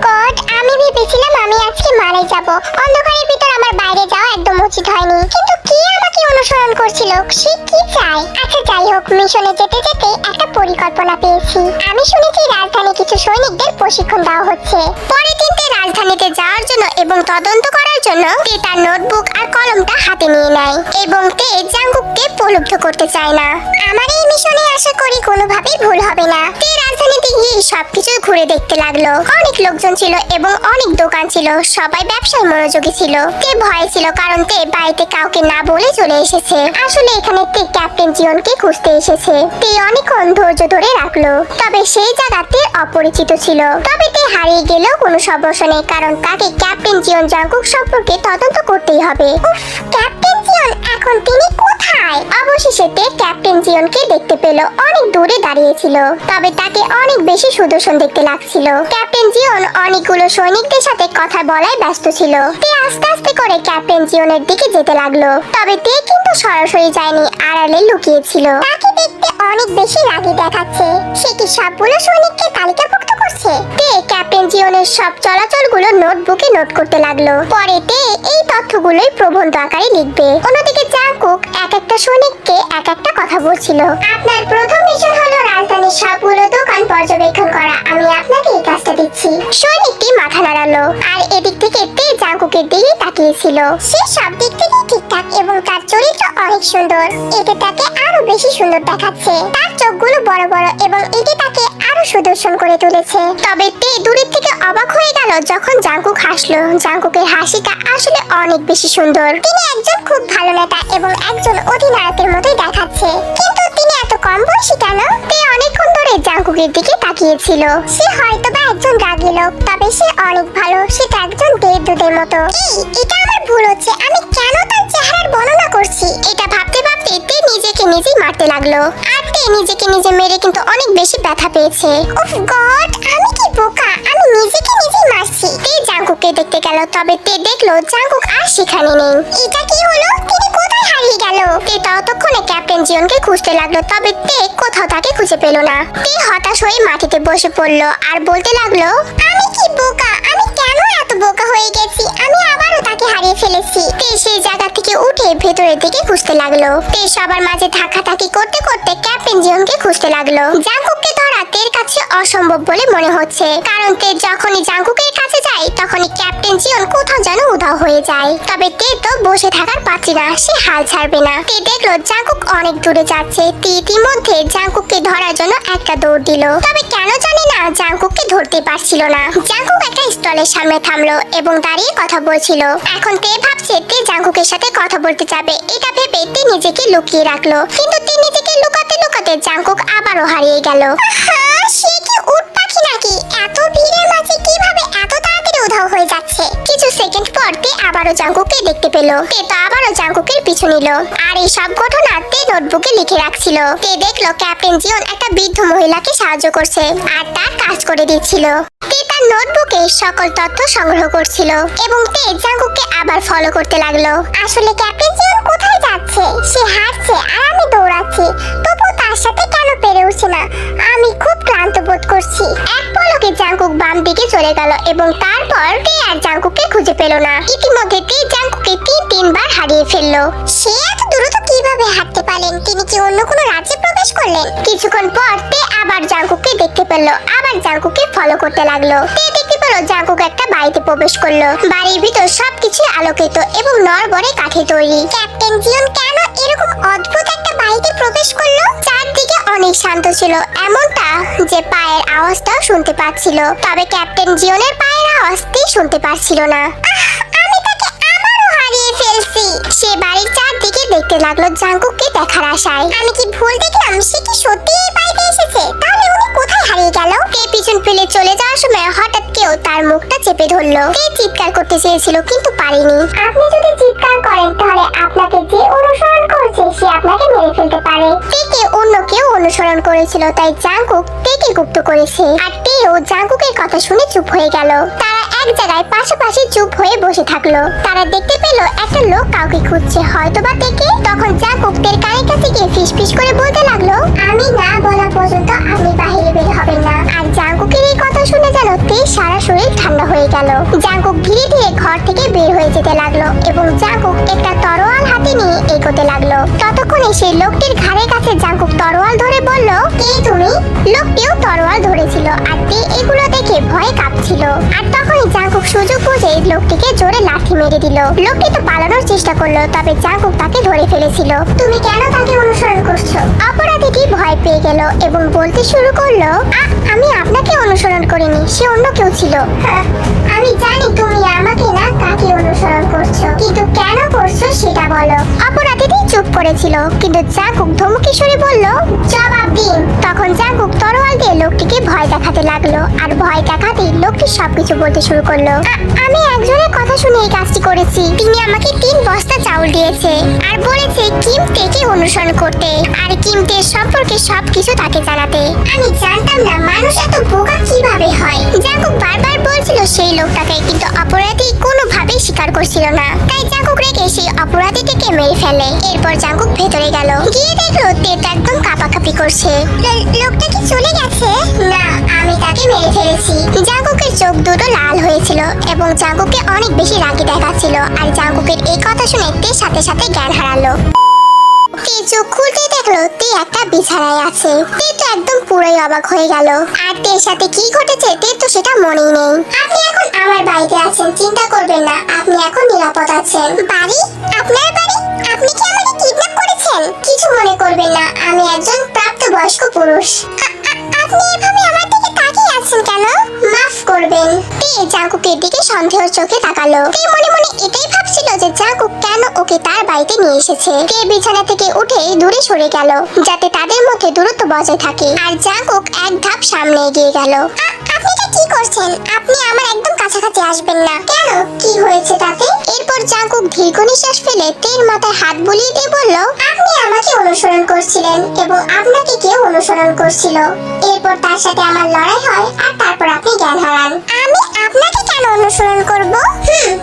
গড, আমি ভেবেছিলাম আমি আজকে মারা যাব। অন্ধকারের ভিতর আমার বাইরে যাওয়া একদম উচিত হয়নি, কিন্তু কে আমাকে অনুসরণ করছিল? সে কি চায়? আচ্ছা যাই হোক, মিশনে যেতে যেতে একটা পরিকল্পনা পেয়েছি। আমি শুনেছি রাজধানী কিছু সৈনিকদের প্রশিক্ষণ দেওয়া হচ্ছে। পরের দিনতে রাজধানীতে যাওয়ার জন্য এবং তদন্ত করার জন্য তে তার নোটবুক আর কলমটা হাতে নিয়ে নেয় এবং তে জাঙ্কুককে প্রলুব্ধ করতে চায় না। আমার এই মিশনে আশা করি কোনোভাবেই ভুল হবে না। তে রাজধানীতে গিয়ে সবকিছু ঘুরে দেখতে লাগলো। অনেক লোকজন ছিল এবং অনেক দোকান ছিল, সবাই ব্যবসায় মনোযোগী ছিল। তে ভয় ছিল কারণ তে বাড়িতে কাউকে না বলে চলে এসেছে। আসলে এখানে তে ক্যাপ্টেন জিওনকে খুঁজতে এসেছে। তে অনেকক্ষণ ধৈর্য ধরে রাখলো, তবে সেই জায়গাতে অপরিচিত ছিল। তবে তে হারিয়ে গেলেও কোনো সমস্যা নেই, কারণ তাকে ক্যাপ্টেন জিওন জাঙ্কুক সম্পর্কে তদন্ত করতেই হবে। উফ, ক্যাপ্টেন জিওন, এখন তিনি কোথায়? অবশেষে তে ক্যাপ্টেন জিওনকে দেখতে পেল। অনেক দূরে দাঁড়িয়েছিল, তবে তাকে অনেক বেশি সুদর্শন দেখতে লাগছিল। ক্যাপ্টেন জিওন অনেকগুলো সৈনিকদের সাথে কথা বলায় ব্যস্ত ছিল। তে আস্তে আস্তে করে ক্যাপ্টেন জিওনের দিকে যেতে লাগলো, তবে তে কিন্তু সরাসরি যায়নি, আড়ালে লুকিয়েছিল। তাকে দেখতে অনেক বেশি রাগী দেখাচ্ছে। সে কি সবগুলো সৈনিককে তালিকাভুক্ত করছে? তে ক্যাপ্টেন জিওনের সব চলাচলগুলো নোটবুকে নোট করতে লাগলো। পরে তে এই তথ্যগুলোই প্রবন্ধ আকারে লিখবে। অন্যদিকে জাঙ্কুক এক একটা সৈনিককে এক একটা কথা বলছিল। আপনার প্রথম মিশন হলো রাজধানীর সবগুলো দোকান পর্যবেক্ষণ করা। আমি আপনাকে এই কাজটা দিচ্ছি। সৈনিকটি মাথা নাড়ালো আর এদিক থেকে তে জাঙ্কুকের দিকে তাকিয়েছিল। সে সব দিক থেকে ঠিকঠাক এবং তার চরিত্র অনেক সুন্দর। এতে তাকে আরো বেশি সুন্দর দেখাচ্ছে। তার চোখগুলো বড় বড় এবং এটি তাকে আরো সুদর্শন করে তুলেছে। তবে তে দূরের থেকে অবাক হয়ে গেল যখন জাঙ্কুক হাসলো। জাঙ্কুকের হাসিটা আসলে অনেক বেশি সুন্দর। তিনি একজন খুব ভালো নেতা এবং একজন অধিনায়কের মতোই দেখাচ্ছে, কিন্তু তিনি এত কম বয়সী কেন? তে অনেকক্ষণ ধরে জাঙ্কুকের দিকে তাকিয়েছিল। সে হয়তোবা একজন রাগী লোক, তবে সে অনেক ভালো। সেটা একজন দেবদূতের মতো। এটা আমার ভুল হচ্ছে। আমি কেন তার চেহারার বর্ণনা করছি? এটা ভাবতে ভাবতে তে নিজেকে নিজেই মারতে লাগলো আর তে নিজেকে নিজে মেরে কিন্তু অনেক বেশি ব্যথা পেয়েছে। উফ গড, আমি কি বোকা! আমি নিজেকে নিজেই মারছি। তে জাঙ্কুককে দেখতে গেল, তবে তে দেখলো জাঙ্কুক আর সেখানে নেই। এটা কি হলো? তিনি কোথায় হারিয়ে গেল? তে ততক্ষণে ক্যাপ্টেন জিওনকে খুঁজতে লাগলো, তবে তে কোথাও তাকে খুঁজে পেল না। তে হতাশ হয়ে মাটিতে বসে পড়লো আর বলতে লাগলো, আমি কি বোকা! আমি কেন এত বোকা হয়ে গেছি? আমি আবারও তাকে হারিয়ে ফেলেছি। তে সেই জায়গা থেকে উঠে ভেতরের দিকে খুঁজতে লাগলো। তে সবার মাঝে ধাক্কাধাক্কি করতে করতে ক্যাপ্টেন জিওনকে খুঁজতে লাগলো। জাঙ্কুককে ধরা তের কাছে অসম্ভব বলে মনে হচ্ছে, কারণ তে যখনই জাঙ্কুকের কাছে যায় তখনই ক্যাপ্টেন জিওন কোথাও যেন উধাও হয়ে যায়। তবে তে তো বসে থাকার পাচ্ছি না, সে হাল ছাড়বে না। তে দেখলো জাঙ্কুক অনেক দূরে যাচ্ছে। তে ইতিমধ্যে জাঙ্কুককে ধরার জন্য একটা দৌড় দিল, তবে কেন জানি না জাঙ্কুককে ধরতে পারছিল না। জাঙ্কুক একটা স্টলের সামনে থামলো এবং দাঁড়িয়ে কথা বলছিল। এখন তে ভাবছে তে জাঙ্কুকের সাথে কথা বলতে যাবে। এটা ভেবে তে নিজেকে লুকিয়ে রাখলো, কিন্তু তে নিজেকে লুকাতে লুকাতে জাঙ্কুক আবারও হারিয়ে গেল। সে কি উট পাখি নাকি? এত ভিড়ের মাঝে কিভাবে এত তাড়াতাড়ি উধাও হয়ে যাচ্ছে? কিছু সেকেন্ড পর তে আবারও জাঙ্কুককে দেখতে পেল। তে তো আবারও জাঙ্কুকের পিছু নিল আর এই সব ঘটনা তে নোটবুকে লিখে রাখছিল। তে দেখলো ক্যাপ্টেন জিওন একটা বৃদ্ধ মহিলাকে সাহায্য করছে আর তার কাজ করে দিচ্ছিল। তে তার নোটবুকে সকল তথ্য সংগ্রহ করছিল এবং তে জাঙ্কুককে আবার ফলো করতে লাগলো। আসলে ক্যাপ্টেন জিওন কোথায় যাচ্ছে? সে হাঁটছে আর আমি দৌড়াচ্ছি, তবু তার সাথে কেন পেরে উঠছে না? আমি খুব ক্লান্ত বোধ করছি। এক পলকে জাঙ্কুক বাম দিকে চলে গেল এবং তারপর তে আর জাঙ্কুককে খুঁজে পেল না। ইতিমধ্যে তে জাঙ্কুককে তিনবার হারিয়ে ফেললো। সে এত দ্রুত কিভাবে হাঁটতে পারলেন? তিনি কি অন্য কোনো রাজ্যে প্রবেশ করলেন? কিছুক্ষণ পর তে আবার জাঙ্কুককে দেখতে পেল, আবার জাঙ্কুককে ফলো করতে লাগলো। তে দেখতে পেল জাঙ্কুক একটা বাড়িতে প্রবেশ করলো। বাড়ির ভিতর সবকিছু আলোকিত এবং নড়বড়ে কাঠে তৈরি। ক্যাপ্টেন জিওন কেন এরকম অদ্ভুত একটা বাড়িতে প্রবেশ করলো? চারদিকে অনেক শান্ত ছিল, এমনটা যে পায়ের আওয়াজটাও শুনতে পাচ্ছিল, তবে ক্যাপ্টেন জিওনের পায়ের আওয়াজটি শুনতে পাচ্ছিল না। আমি তাকে আবারও হারিয়ে ফেলছি। সে বাড়ির চারদিকে দেখতে লাগলো জাঙ্কুককে দেখার আশায়। আমি কি ভুল দেখলাম? সে কি সত্যি এই বাড়িতে এসেছে? তাহলে উনি কোথায় হারিয়ে গেল। তে পিছন ফেলে চলে যাওয়ার সময় হঠাৎ কেউ তার মুখটা চেপে ধরলো। তে চিৎকার করতে চেয়েছিল কিন্তু পারেনি। আপনি যদি চিৎকার করেন তাহলে আপনাকে যে অনুসরণ করছে সে আপনাকে মেরে ফেলতে পারে। তেকে অন্য কেউ অনুসরণ করেছিল, তাই জাঙ্কুক তেকে গুপ্ত করেছে। আর তেও জাঙ্কুকের কথা শুনে চুপ হয়ে গেল। তারা এক জায়গায় পাশাপাশি চুপ হয়ে বসে থাকলো। তারা দেখতে পেল একটা লোক কাউকে খুঁজছে, হয়তোবা তেকে। তখন জাঙ্কুক তের কানের কাছে গিয়ে ফিসফিস করে বলতে লাগলো, আমি না বলা পর্যন্ত আপনি বাইরে বের হবেন না। আর জাঙ্কুকের এই কথা শুনে যেন তে সারা শরীর ঠান্ডা হয়ে গেল। জাঙ্কুক ধীরে ধীরে ঘর থেকে বের হয়ে যেতে লাগলো এবং জাঙ্কুক একটা তরোয়াল হাতে নিয়ে এগোতে লাগলো। ততক্ষণে সেই লোকটির ঘাড়ের কাছে জাঙ্কুক তরোয়াল ধরে বলল, কে তুমি? লোকটিও তরোয়াল ধরেছিল আর তে এগুলো দেখে ভয়ে কাঁপছিল। আর তখনই জাঙ্কুক সুযোগ বুঝে লোকটিকে জোরে লাথি মেরে দিল। লোকটি তো পালানোর চেষ্টা করলো, তবে জাঙ্কুক তাকে ধরে ফেলেছিল। তুমি কেন তাকে অনুসরণ করছো? অপরাধীটি ভয় পেয়ে গেল এবং বলতে শুরু করলো, আমি আপনাকে অনুসরণ করিনি, সে অন্য কেউ ছিল। আমি জানি তুমি আমাকে না তাকে অনুসরণ করছো, কিন্তু কেন করছো সেটা বলো। অপরাধীটি চুপ করেছিল, কিন্তু জাঙ্কুক ধমকি সুরে বলল, জবাব দিন। তখন জাঙ্কুক তরোয়াল দিয়ে লোকটিকে ভয় দেখাতে লাগলো। আর ভয় দেখাতেই লোকটি সবকিছু বলতে শুরু করলো, আমি একজনের কথা শুনে এই কাজটি করেছি। তিনি আমাকে 3 বস্তা চাউল দিয়েছে আর বলেছে কিম তেকে অনুসরণ করতে আর কিম তে সম্পর্কে সবকিছু তাকে জানাতে। আমি জানতাম না মানুষ এত বোকা কিভাবে হয়। জাঙ্কুক বারবার বলছিল সেই লোকটাকে, কিন্তু অপরাধী কোনোভাবেই স্বীকার করছিল না। তাই জাঙ্কুক রেগে সেই অপরাধীটিকে মেরে ফেলে। এরপর জাঙ্কুক ভেতরে গেল, গিয়ে দেখলো তেটা একদম কাঁপাকাঁপি করছে। লোকটা কি চলে গেছে? না, আমি তাকে মেরে ফেলেছি। জাঙ্কুকের চোখ দুটো লাল হয়েছিল এবং জাঙ্কুককে অনেক বেশি রাগী দেখাচ্ছিল। আর জাঙ্কুকের এই কথা শুনে তে সাথে সাথে জ্ঞান হারালো। তে চোখ খুলতে দেখলো তে একটা বিছানায় আছে। তে তো একদম পুরোই অবাক হয়ে গেল। আর তের সাথে কি ঘটেছে তে তো সেটা মনেই নেই। আপনি এখন আমার বাড়িতে আছেন, চিন্তা করবেন না, আপনি এখন নিরাপদ আছেন। বাড়ি? আপনার বাড়ি? আপনি কি আমাকে কিডন্যাপ করেছেন? কিছু মনে করবেন না, আমি একজন প্রাপ্তবয়স্ক পুরুষ। আপনি এভাবে আমার দিকে তাকিয়ে আছেন কেন? মাফ করবেন। তে জাঙ্কুকের দিকে সন্দেহের চোখে তাকালো। তে মনে মনে এটাই ভাবছিল যে জাঙ্কুক কেন ওকে তার বাড়িতে নিয়ে এসেছে। তে বিছানা থেকে উঠে দূরে সরে গেল, যাতে তাদের মধ্যে দূরত্ব বজায় থাকে। আর জাঙ্কুক এক ধাপ সামনে এগিয়ে গেল। আপনি এটা কি করছেন? আপনি আমার একদম কাছাকাছি আসবেন না। কেন? কি হয়েছে তাতে? এরপর জাঙ্কুক দীর্ঘ নিঃশ্বাস ফেলে তের মাথায় হাত বুলিয়ে দিয়ে বলল, আপনি আমাকে অনুসরণ করছিলেন এবং আপনাকে কেউ অনুসরণ করছিল। এরপর তার সাথে আমার লড়াই হয় আর তারপর আপনি জ্ঞান হারান। আমি আপনাকে কেন অনুসরণ করব?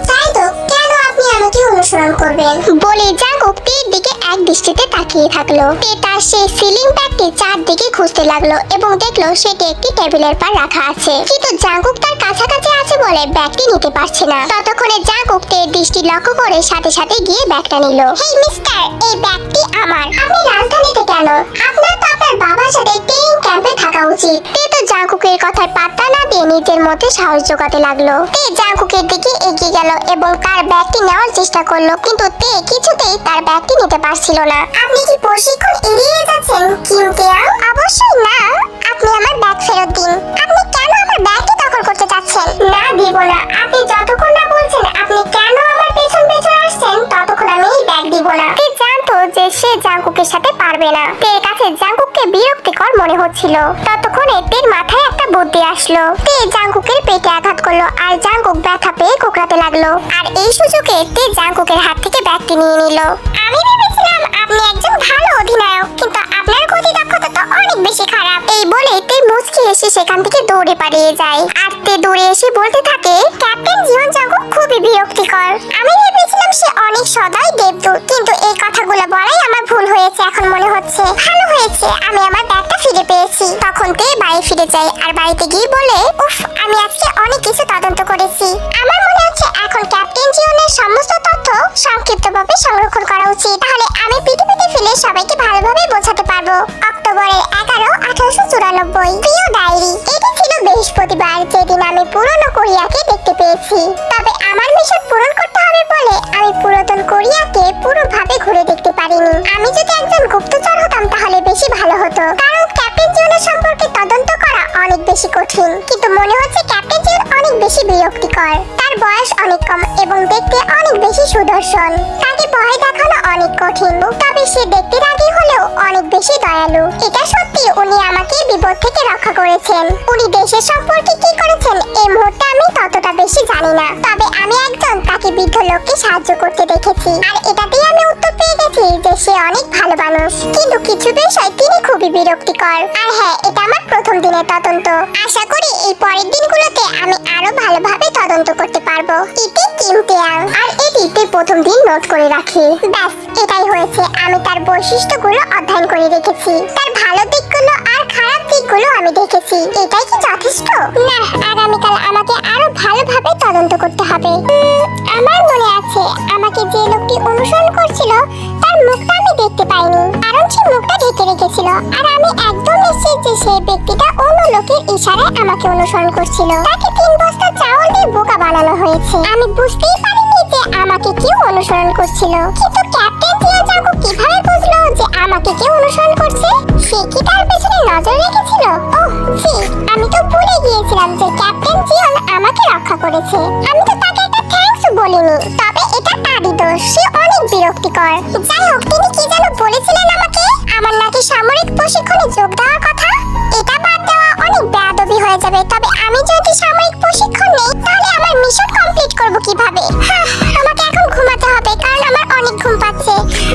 তাই তো, কেন আপনি আমাকে অনুসরণ করবেন? বলে জাঙ্কুক তের দিকে এক দৃষ্টিতে তাকিয়ে থাকলো। তে তার সেই সিলিং ব্যাগটি চারদিকে খুঁজতে লাগলো এবং দেখলো সেটি একটি টেবিলের পার রাখা আছে, কিন্তু জাঙ্কুক তার কাছাকাছি আছে বলে ব্যাগটি নিতে পারছে না। ততক্ষণে জাঙ্কুক তের দৃষ্টি লক্ষ্য করে সাথে সাথে গিয়ে ব্যাগটা নিল। হেই মিস্টার, এই ব্যাগটি আমার। আপনি রাজধানীতে কেন? আপনার তো আপনার বাবার সাথে ট্রেনিং ক্যাম্পে থাকা উচিত। তে তো জাঙ্কুকের কথায় পাত্তা না দিয়ে নিজের মধ্যে সাহস জোগাতে লাগলো। তে জাঙ্কুকের দিকে এগিয়ে গেল এবং তার ব্যাগটি নেওয়ার চেষ্টা করলো, কিন্তু তে কিছুতেই তার ব্যাগটি নিতে পারছিল না। আপনি কি প্রশিক্ষণ এড়িয়ে যাচ্ছেন কিম তেয়াং? অবশ্যই না, আপনি আমার ব্যাগ ফেরত দিন। আপনি কেন আমার ব্যাগটি দখল করতে চাচ্ছেন? না, দিব না। আপনি যতক্ষণ না বলছেন আপনি কেন আমার পেছন পেছন আসছেন, ততক্ষণ আমি এই ব্যাগ দিব না। তে জানতো যে সে জাঙ্কুকের সাথে পারবে না। তের কাছে জাঙ্কুককে বিরক্তিকর মনে হচ্ছিল। ততক্ষণে তের মাথায় একটা বুদ্ধি আসলো। তে জাঙ্কুকের পেটে আঘাত করলো আর জাঙ্কুক ব্যথা পেয়ে কোঁকড়াতে লাগলো। আর এই সুযোগে তে জাঙ্কুকের হাত থেকে ব্যাগটি নিয়ে নিল। আমি ভেবেছিলাম আপনি একজন ভালো অধিনায়ক, কিন্তু আপনার গতি দক্ষতা তো অনেক বেশি খারাপ। এই বলে তে মুচকি এসে সেখান থেকে দৌড়ে পালিয়ে যায়। আর তে দৌড়ে এসে বলতে থাকে, ক্যাপ্টেন জিওন জাঙ্কুক খুবই বিরক্তিকর। আমি ভেবেছিলাম সে অনেক সদয় দেবদূত, কিন্তু এই কথাগুলো বলাই আমার ভুল হয়েছে। এখন মনে হচ্ছে ভালো হয়েছে আমি আমার ব্যাগটা ফিরে পেয়েছি। তখন তে বাড়ি ফিরে যায় আর বাড়িতে গিয়ে বলে, উফ, আমি আজকে অনেক কিছু তদন্ত করেছি। আমার মনে হচ্ছে এখন ক্যাপ্টেন জিওনের সমস্ত তথ্য সংক্ষিপ্তভাবে সংরক্ষণ করা উচিত, তাহলে আমি পৃথিবীতে ফিরে সবাইকে ভালোভাবে বোঝাতে পারবো। অক্টোবরের 11, 1894। প্রিয় ডায়েরি, এটি ছিল বৃহস্পতিবার, যেদিন আমি পুরনো কোরিয়াকে দেখতে পেয়েছি। তবে আমার মিশন পূরণ করতে হবে বলে আমি পুরাতন কোরিয়াকে পুরোভাবে ঘুরে দেখতে পারিনি। আমি যদি একজন গুপ্তচর হতাম তাহলে বেশি ভালো হতো, কারণ ক্যাপ্টেন জিওনের সম্পর্কে তদন্ত করা অনেক বেশি কঠিন। কিন্তু মনে হচ্ছে ক্যাপ্টেন জিওন অনেক বেশি বিরক্তিকর। তার বয়স অনেক কম এবং দেখতে অনেক বেশি সুদর্শন। তাকে ভয় দেখানো অনেক কঠিন, তবে সে দেখতে রাগী হলেও অনেক বেশি দয়ালু। এটা সত্যি উনি আমাকে বিপদ বিপদ থেকে রক্ষা করেছেন। উনি দেশের সম্পর্কে কি করেছেন এই মুহূর্তে আমি ততটা বেশি জানি না, তবে আমি একজন তাকে বৃদ্ধ লোককে সাহায্য করতে দেখেছি, আর এটাতেই আমি উত্তর পেয়ে গেছি যে সে অনেক ভালো মানুষ। কিন্তু কিছু বিষয় তিনি খুবই বিরক্তিকর। আর হ্যাঁ, এটা আমার প্রথম দিনের তদন্ত। আশা করি এই পরের দিনগুলোতে আমি আরো ভালোভাবে তদন্ত করতে পারবো। এটি কিমতিয়াং, আর এটিতে প্রথম দিন নোট করে রাখি। ব্যাস, এটাই হয়েছে। আমি তার বৈশিষ্ট্যগুলো অধ্যয়ন করে রেখেছি, তার ভালো দিকগুলো আর খারাপ দিকগুলো আমি দেখেছি। এটাই কি যথেষ্ট? না, আগামীকাল আমাকে আরো ভালোভাবে তদন্ত করতে হবে। আমার মনে আছে আমাকে যে লোকটি অনুসরণ করছিল তার মুখটা আমি দেখতে পাইনি, কারণ সে মুখটা ঢেকে রেখেছিল। আর আমি একদম নিশ্চিত যে সেই ব্যক্তিটা অন্য লোকের ইশারায় আমাকে অনুসরণ করছিল। তাকে 3 বস্তা চাউল দিয়ে বোকা বানানো হয়েছে। আমি বুঝতেই পারিনি যে আমাকে কেউ অনুসরণ করছিল। কিন্তু ক্যাপ্টেন জিয়াজাকু কিভাবে বুঝলো যে আমাকে কেউ অনুসরণ করছে? সে কি তার পেছনে নজর রেখেছিল? ওহ জি, আমি তো ভুলে গিয়েছিলাম যে ক্যাপ্টেন জিয়ন আমাকে রক্ষা করেছে। আমি তো তাকে একটা থ্যাঙ্কস বলিনি, তবে এটা তারই দোষ। সে অনেক বিরক্তিকর। যাই হোক, তিনি কি যেন বলেছিলেন আমাকে? আমার নাকি সামরিক প্রশিক্ষণে যোগ দেওয়ার কথা। এটা বাদ দেওয়া অনেক বেয়াদবি হয়ে যাবে। তবে আমি যদি সামরিক প্রশিক্ষণ নেই তাহলে আমার মিশন কমপ্লিট করব কিভাবে? আমাকে এখন ঘুমাতে হবে, কারণ আমার অনেক ঘুম পাচ্ছে।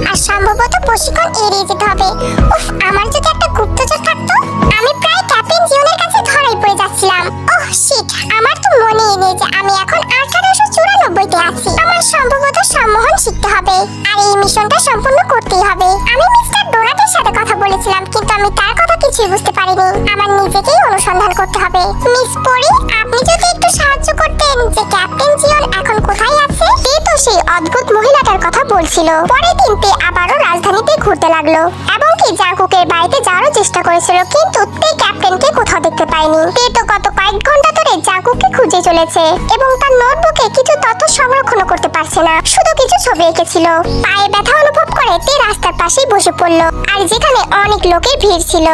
আর সম্ভবত প্রশিক্ষণ এড়িয়ে যেতে হবে। উফ, আমার যদি একটা গুপ্তচর থাকতো। আমি প্রায় ক্যাপ্টেন জিওনের কাছে ধরাই পড়ে যাচ্ছিলাম। ওহ শিট, আমার তো মনেই নেই যে আমি এখন 1894-তে আছি। আমার সম্ভবত সম্মোহন শিখতে হবে, আর এই মিশনটা সম্পূর্ণ করতেই হবে। আমি মিস্টার ডোনাটের সাথে কথা বলেছিলাম, কিন্তু আমি তার কথা কিছুই বুঝতে পারিনি। আমার নিজেকেই অনুসন্ধান করতে হবে। মিস পরি, আপনি যদি একটু সাহায্য করতেন যে ক্যাপ্টেন জিওন এখন কোথায় আছে? তে তো সেই অদ্ভুত মহিলাটার কথা বলছিল। পরের দিন তে আবারও রাজধানীতে ঘুরতে লাগলো এবং কি জাঙ্কুকের বাড়িতে যাওয়ার চেষ্টা করেছিল, কিন্তু তে ক্যাপ্টেনকে কোথাও দেখতে পায়নি। তে তো গত কয়েক ঘন্টা ধরে জাঙ্কুককে খুঁজে চলেছে এবং তার নোটবুকে কিছু তথ্য সংরক্ষণ করতে পারছে না, শুধু কিছু ছবি এঁকেছিল। পায়ে ব্যথা অনুভব করে তে রাস্তার পাশেই বসে পড়লো, আর যেখানে অনেক লোকের ভিড় ছিল।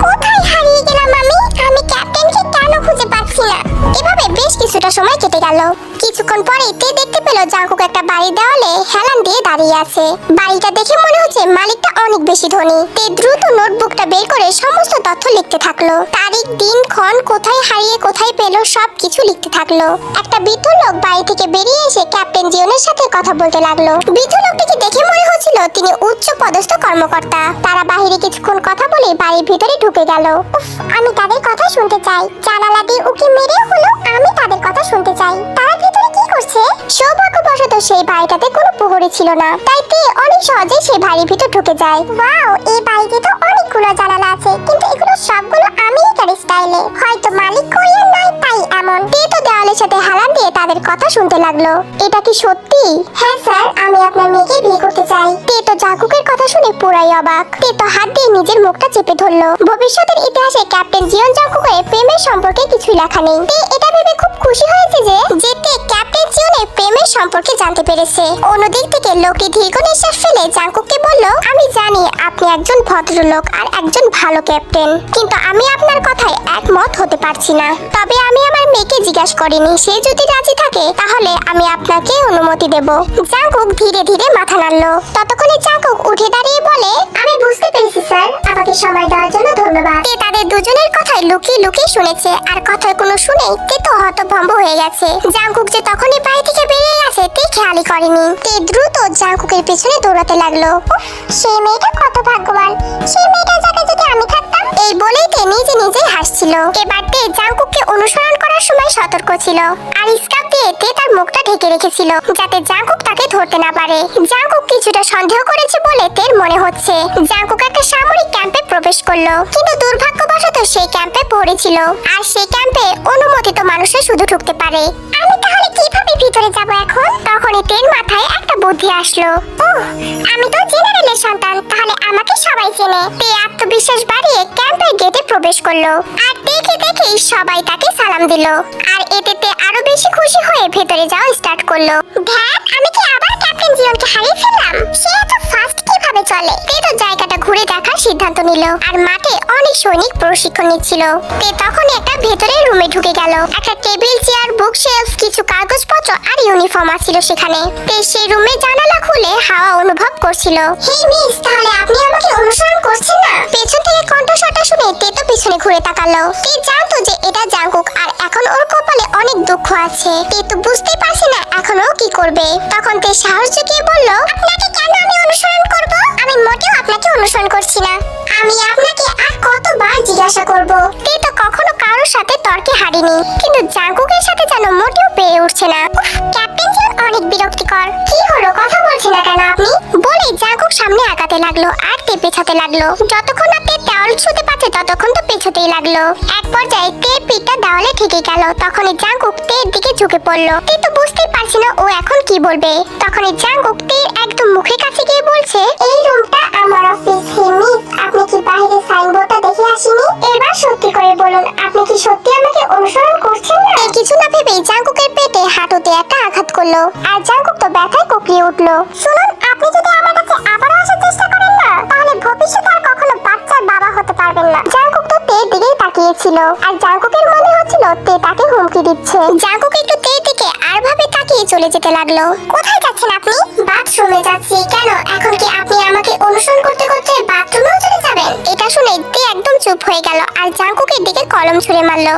কোথায় হারিয়ে গেলাম আমি? আমি ক্যাপ্টেনকে কেন খুঁজে পাচ্ছি না? এভাবে বেশ কিছুটা সময় কেটে গেল। কিছুক্ষণ পরে তে দেখতে পেল জাঙ্কুক একটা বাড়ির দেওয়ালে হেলান দিয়ে দাঁড়িয়ে আছে। বাড়িটা দেখে মনে হচ্ছে মালিকটা অনেক বেশি ধনী। তে দ্রুত নোটবুকটা বের করে সমস্ত তথ্য লিখতে থাকলো। তারিখ, দিন, ক্ষণ, কোথায় হারিয়ে কোথায় পেল সবকিছু লিখতে থাকলো। একটা বৃদ্ধ লোক বাড়ি থেকে বেরিয়ে এসে ক্যাপ্টেন জিওনের সাথে কথা বলতে লাগলো। বৃদ্ধ লোকটিকে দেখে মনে হচ্ছিল তিনি উচ্চ পদস্থ কর্মকর্তা। তারা বাইরে কিছুক্ষণ কথা বলে বাড়ির ভিতরে ঢুকে গেল। উফ, আমি তাদের কথা শুনতে চাই। জানালা দিয়ে উকি মেরে হলো আমি তাদের কথা শুনতে চাই। তারা ভিতরে কি করছে? সৌভাগ্যবশত সেই বাড়িটাতে কোনো পুকুরি ছিল না, তাই তে অনেক সহজে সেই বাড়ির ভিতর ঢুকে যায়। ওয়াও, এই বাড়িতে তো অনেকগুলো জানালা আছে, কিন্তু এগুলো সবগুলো আমেরিকার স্টাইলে। হয়তো মালিক কোরিয়ান নয়, তাই এমন। তে তো দেওয়ালের সাথে হেলান দিয়ে তাদের কথা শুনতে লাগলো। এটা কি সত্যি? হ্যাঁ স্যার, আমি আপনার মেয়েকে বিয়ে করতে চাই। তে তো জাঙ্কুকের কথা শুনে পুরাই অবাক। তে তো হাত দিয়ে নিজের মুখটা চেপে ধরলো। ভবিষ্যতের ইতিহাসে ক্যাপ্টেন জিওন জাঙ্কুকের প্রেমের সম্পর্কে কিছুই লেখা নেই। তে এটা ভেবে খুব খুশি হয়েছে যে তে ক্যাপ্টেন জিওনের প্রেমের সম্পর্কে জানতে পেরেছে। অন্যদিক থেকে লোকটি দীর্ঘ নিঃশ্বাস ফেলে জাঙ্কুককে বলল, আমি জানি আপনি একজন ভদ্রলোক আর একজন ভালো ক্যাপ্টেন, কিন্তু আমি আপনার কথায় একমত হতে পারছি না। তবে আমি আমার মেয়েকে জিজ্ঞাসা করিনি, সে যদি রাজি থাকে তাহলে আমি আপনাকে অনুমতি দেব। জাঙ্কুক ধীরে ধীরে মাথা নাড়লো। ততক্ষণে জাঙ্কুক উঠে দাঁড়িয়ে বলে, আমি বুঝতে পেরেছি স্যার, আমাকে সময় দেওয়ার জন্য ধন্যবাদ। তে তাদের দুজনের কথাই লুকিয়ে লুকিয়ে শুনেছে, আর কথার কোনো শুনেই তে তো হতভম্ব হয়ে গেছে। জাঙ্কুক যে তখনই বাড়ি থেকে বেরিয়ে গেছে তে খেয়ালই করেনি। তে দ্রুত জাঙ্কুকের পেছনে দৌড়াতে লাগলো। সেই মেয়েটা কত ভাগ্যবান, সেই মেয়েটার জায়গায় যদি আমি থাকতাম। এই বলেই তে নিজে নিজে হাসছিল। এবার তে জাঙ্কুককে অনুসরণ করার সময় সতর্ক ছিল, আর স্কার্ফ দিয়ে তে তার মুখটা ঢেকে রেখেছিল যাতে জাঙ্কুক তাকে ধরতে না পারে। জাঙ্কুক কিছুটা সন্দেহ করেছে বলে তের মনে হচ্ছে। জাঙ্কুক একটা সামরিক ক্যাম্পে প্রবেশ করলো, কিন্তু দুর্ভাগ্যবশত সেই ক্যাম্পে পড়েছিল, আর সেই ক্যাম্পে অনুমোদিত মানুষরা শুধু ঢুকতে পারে। আমি তাহলে কিভাবে ভিতরে যাব এখন? তখনই তের মাথায় একটা বুদ্ধি আসলো। ওহ, আমি তো জেনারেলের সন্তান, তাহলে আমাকে সবাই চেনে। তে আত্মবিশ্বাস বাড়িয়ে ক্যাম্পের গেটে প্রবেশ করলো, আর দেখে দেখেই সবাই তাকে সালাম দিল। আর এতে তে আরো বেশি খুশি হয়ে ভেতরে যাওয়া স্টার্ট করলো। ধ্যাত, আমি কি আবার ক্যাপ্টেন জিওনকে হারিয়ে ফেললাম? সে এত ফাস্ট কিভাবে চলে? তে তো জায়গাটা ঘুরে দেখার সিদ্ধান্ত নিল, আর মাঠে অনেক সৈনিক প্রশিক্ষণ নিচ্ছিল। তে তখন একটা ভেতরের রুমে ঢুকে গেল। একটা টেবিল, চেয়ার, বুকশেলফ, কিছু কাগজপত্র আর ইউনিফর্ম ছিল সেখানে। তে সেই রুমে জানালা খুলে হাওয়া অনুভব করছিল। হে মিস, তাহলে আপনি আমাকে অনুসরণ করছেন না? পেছন থেকে কণ্ঠস্বরটা শুনে তে তো পিছনে ঘুরে তাকালো। তে জানতো যে এটা জাঙ্কুক আর এখন ওর কপালে অনেক দুঃখ আছে। তে তো বুঝতেই পারছে না এখন ও কি করবে। তখন তে সাহস জুগিয়ে বলল, আপনাকে কেন আমি অনুসরণ করব? আমি মোটেও আপনাকে অনুসরণ করছি না। আমি আপনাকে আর কতবার জিজ্ঞাসা করব? তে তো কখনো কারোর সাথে তর্কে হারিনি, কিন্তু জাঙ্কুকের সাথে যেন মোটেও পেরে উঠছে না। উফ, ক্যাপ্টেন জিয়ন অনেক বিরক্তিকর। কি হলো, কথা বলছেন না কেন আপনি? বলে জাঙ্কুক সামনে আগাতে লাগলো আর তে পেছাতে লাগলো। যতক্ষণ না তে দেওয়াল ছুঁতে পারছে ততক্ষণ তো পেছতেই লাগলো। এক পর্যায়ে তের পিঠটা দেওয়ালে ঠেকে গেল। তখনই জাঙ্কুক তের দিকে ঝুঁকে পড়লো। তে তো বুঝতেই পারছে না ও এখন কি বলবে। তখনই জাঙ্কুক তের একদম মুখের কাছে গিয়ে বলছে, এই রুমটা আমার অফিস। মিস, আপনি কি বাইরে সাইনবোর্ডটা দেখে আসেনি? এবার সত্যি করে বলুন, আপনি কি সত্যি আমাকে অনুসরণ করছেন না? কিছু না ভেবেই জাঙ্কুকের পেটে হাঁটুতে একটা আঘাত করলো আর জাঙ্কুক তো ব্যথায় কোঁকড়িয়ে উঠলো। শুনুন, আপনি যদি আমার কাছে আবারও আসার চেষ্টা করেন না, তাহলে ভবিষ্যতে আর কখনো বাচ্চার বাবা হতে পারবেন না। জাঙ্কুক তো তের দিকেই তাকিয়েছিল আর জাঙ্কুকের মনে হচ্ছিল তে তাকে হুমকি দিচ্ছে। জাঙ্কুক একটু তের দিকে আর ভাবে তাকিয়ে চলে যেতে লাগলো। কোথায় যাচ্ছেন আপনি? বাথরুমে যাচ্ছি। কেন, এখন কি আপনি আমাকে অনুসরণ করতে করতে বাথরুমেও চলে যাবেন? এটা শুনে তে একদম চুপ হয়ে গেল আর জাঙ্কুকের দিকে কলম ছুঁড়ে মারলো।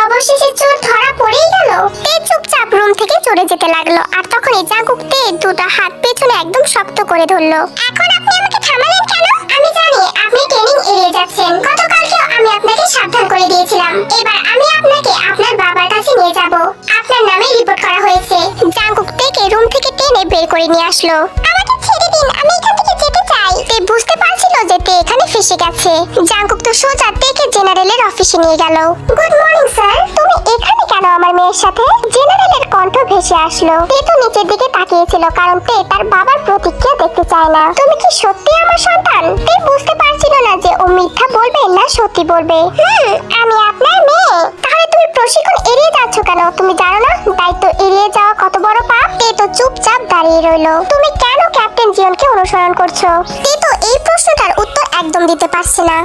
অবশেষে চোর ধরা পড়েই গেল। তে চুপচাপ রুম থেকে চলে যেতে লাগলো আর তখনই জাঙ্কুক তে দুটো হাত পেছনে একদম শক্ত করে ধরলো। এখন আপনি আমাকে থামালেন কেন? আমি জানি আপনি ট্রেনিং এড়িয়ে যাচ্ছেন। গতকালকেও আমি আপনাকে সাবধান করে দিয়েছিলাম। এবার আমি আপনাকে আপনার বাবার কাছে নিয়ে যাব। আপনার নামে রিপোর্ট করা হয়েছে। জাঙ্কুক তেকে রুম থেকে টেনে বের করে নিয়ে আসলো। আমাকে ছেড়ে দিন, আমি এখান থেকে যেতে চাই। তে বুঝতে পারছিল যে তে এখানে ফেসে গেছে। জাঙ্কুক তো সোজা তেকে জেনারেলের অফিসে নিয়ে গেল। গুড মর্নিং স্যার, তুমি এখানে কেন আমার মেয়ের সাথে? জেনারেলের কণ্ঠ ভেসে আসলো। তে তো নিচের দিকে তাকিয়েছিল কারণ তে তার বাবার প্রতিক্রিয়া দেখতে চায় না। তুমি কি সত্যি আমার সন্তান? তে বুঝতে পারছিল না যে ও মিথ্যা বলবে না সত্যি বলবে। আমি আপনার মেয়ে। তাহলে তুমি প্রশিক্ষণ এড়িয়ে যাচ্ছ কেন? তুমি জানো না দায়িত্ব এড়িয়ে যাওয়া কত বড় পাপ? তে তো চুপচাপ দাঁড়িয়ে রইলো। তুমি কেন ক্যাপ্টেন জিয়নকে অনুসরণ করছো? তে তো এই প্রশ্নটার উত্তর একদম দিতে পারছে না।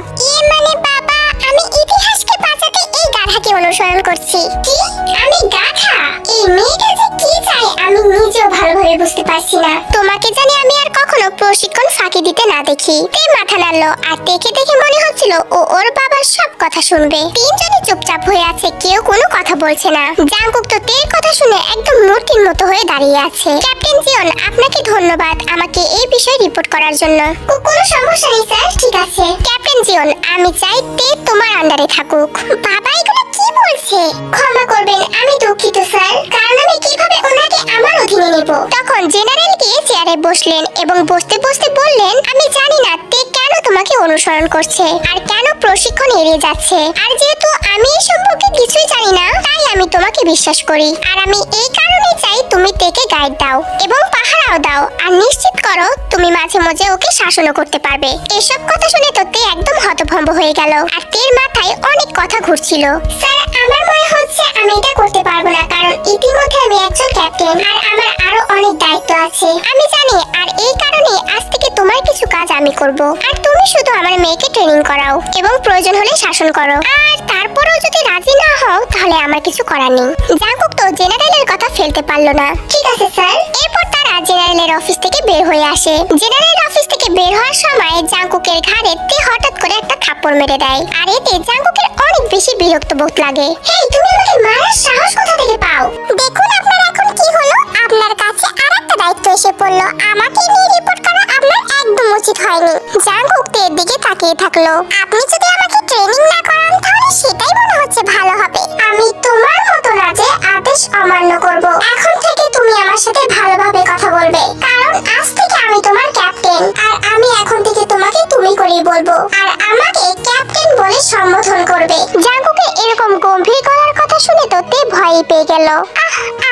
মানে বাবা, আমি ইতিহাসকে বাঁচাতে এই গাধাকে অনুসরণ করছি। কি? আমি গাধা? এই মেয়েটা যে কি চায় আমি নিজেও ভালোভাবে বুঝতে পারছি না। তোমাকে জানি আমি আর কখনো প্রশিক্ষণ ফাঁকি দিতে না দেখি। তে মাথা নাড়লো আর তেকে দেখে মনে হচ্ছিল ও ওর বাবার সব কথা শুনবে। তিনজনই চুপচাপ হয়ে আছে, কেউ কোনো কথা বলছে না। জাঙ্কুক তো তের কথা শুনে একদম মূর্তির মতো হয়ে দাঁড়িয়ে আছে। ক্যাপ্টেন জিয়ন, আপনাকে ধন্যবাদ আমাকে এই বিষয়ে রিপোর্ট করার জন্য। কোনো সমস্যা নেই স্যার, ঠিক আছে। ক্যাপ্টেন জিয়ন, আমি চাই তে তোমার আন্ডারে থাকুক। বাবা এগুলো কি বলছে? ক্ষমা করবেন, আমি দুঃখিত স্যার, কারণ আমি কিভাবে ওনাকে আমার অধীনে নেব? তখন জেনারেল গিয়ে চেয়ারে বসলেন এবং বসতে বসতে বললেন, আমি জানি না তে কেন তোমাকে অনুসরণ করছে আর কেন প্রশিক্ষণ এড়িয়ে যাচ্ছে। আর যেহেতু আমি এই সম্পর্কে কিছুই জানি না, তাই আমি তোমাকে বিশ্বাস করি। আর আমি এই কারণেই চাই তুমি তেকে গাইড দাও এবং পাহারাও দাও আর নিশ্চিত করো তুমি মাঝে মাঝে ওকে শাসনও করতে পারবে। এসব কথা শুনে তো তে একদম হতভম্ব হয়ে গেল আর তের মাথায় অনেক কথা ঘুরছিল। স্যার, আমার মনে হচ্ছে আমি এটা করতে পারবো না, কারণ ইতিমধ্যে আমি একজন ক্যাপ্টেন আর আমার আরো অনেক দায়িত্ব আছে। আমি জানি, আর এই কারণে আজ থেকে তোমার কিছু কাজ আমি করব আর তুমি শুধু আমার মেয়েকে ট্রেনিং করাও এবং প্রয়োজন হলে শাসন করো। আর তারপরেও যদি রাজি না হও তাহলে আমার কিছু করার নেই। জাঙ্কুক তো জেনারেলের কথা ফেলতে পারলো না। ঠিক আছে স্যার। এরপর তারা জেনারেলের অফিস থেকে বের হয়ে আসে। জেনারেল অফিস থেকে বের হওয়ার সময় জাঙ্কুকের ঘাড়ে তে হঠাৎ করে একটা থাপ্পড় মেরে দেয় আর এতে জাঙ্কুকের অনেক বেশি বিরক্ত বোধ লাগে। হেই, তুমি আমাকে মারার সাহস কোথা থেকে পাও? দেখুন আপনার এখন কি হলো, আপনার কাছে আরেকটা দায়িত্ব এসে পড়লো। আমাকে নিয়ে রিপোর্ট করা আপনার একদম উচিত হয়নি। জাঙ্কুক তের দিকে তাকিয়ে থাকলো। আপনি যদি আমাকে ট্রেনিং না করান তাহলে সেটাই মনে হচ্ছে ভালো হবে। আমি তোমার মতো না যে আদেশ অমান্য করব। এখন থেকে তুমি আমার সাথে ভালোভাবে কথা বলবে, কারণ আজ থেকে আমি তোমার ক্যাপ্টেন আর আমি এখন থেকে তোমাকে তুমি করেই বলবো আর আমাকে ক্যাপ্টেন বলে সম্বোধন করবে। জাঙ্কুকের এরকম গম্ভীর গলার কথা শুনে তো তে ভয় পেয়ে গেল।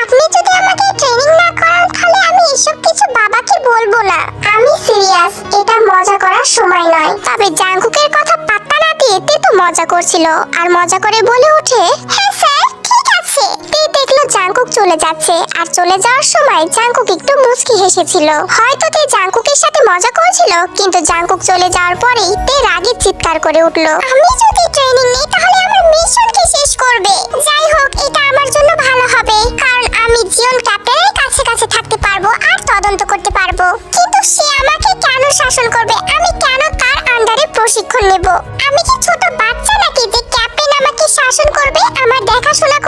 আপনি যদি আমাকে ট্রেনিং না করান তাহলে আমি এসব কিছু বাবাকে বলবো না। আমি সিরিয়াস, এটা মজা করার সময় নয়। তবে জাঙ্কুকের কথা পাত্তা না দিয়ে তে তো মজা করছিল আর মজা করে বলে ওঠে, হ্যাঁ স্যার, ঠিক আছে। তে দেখলো জাঙ্কুক চলে যাচ্ছে আর চলে যাওয়ার সময় জাঙ্কুক একটু মুচকি হেসেছিল। হয়তো তে জাঙ্কুকের সাথে মজা করছিল, কিন্তু জাঙ্কুক চলে যাওয়ার পরেই তে রাগে চিৎকার করে উঠলো, আমি যদি ট্রেনিং নেই তাহলে আমার মিশনকে শেষ করবে। যাই হোক, এটা আমার জন্য ভালো হবে, কারণ আমি জিয়ন ক্যাপ্টেনের কাছে কাছে থাকতে পারবো আর তদন্ত করতে পারবো। কিন্তু সে আমাকে কেন শাসন করবে? আমি কেন তার আন্ডারে প্রশিক্ষণ নেব? আমি কি ছোট বাচ্চা দেখাশোনা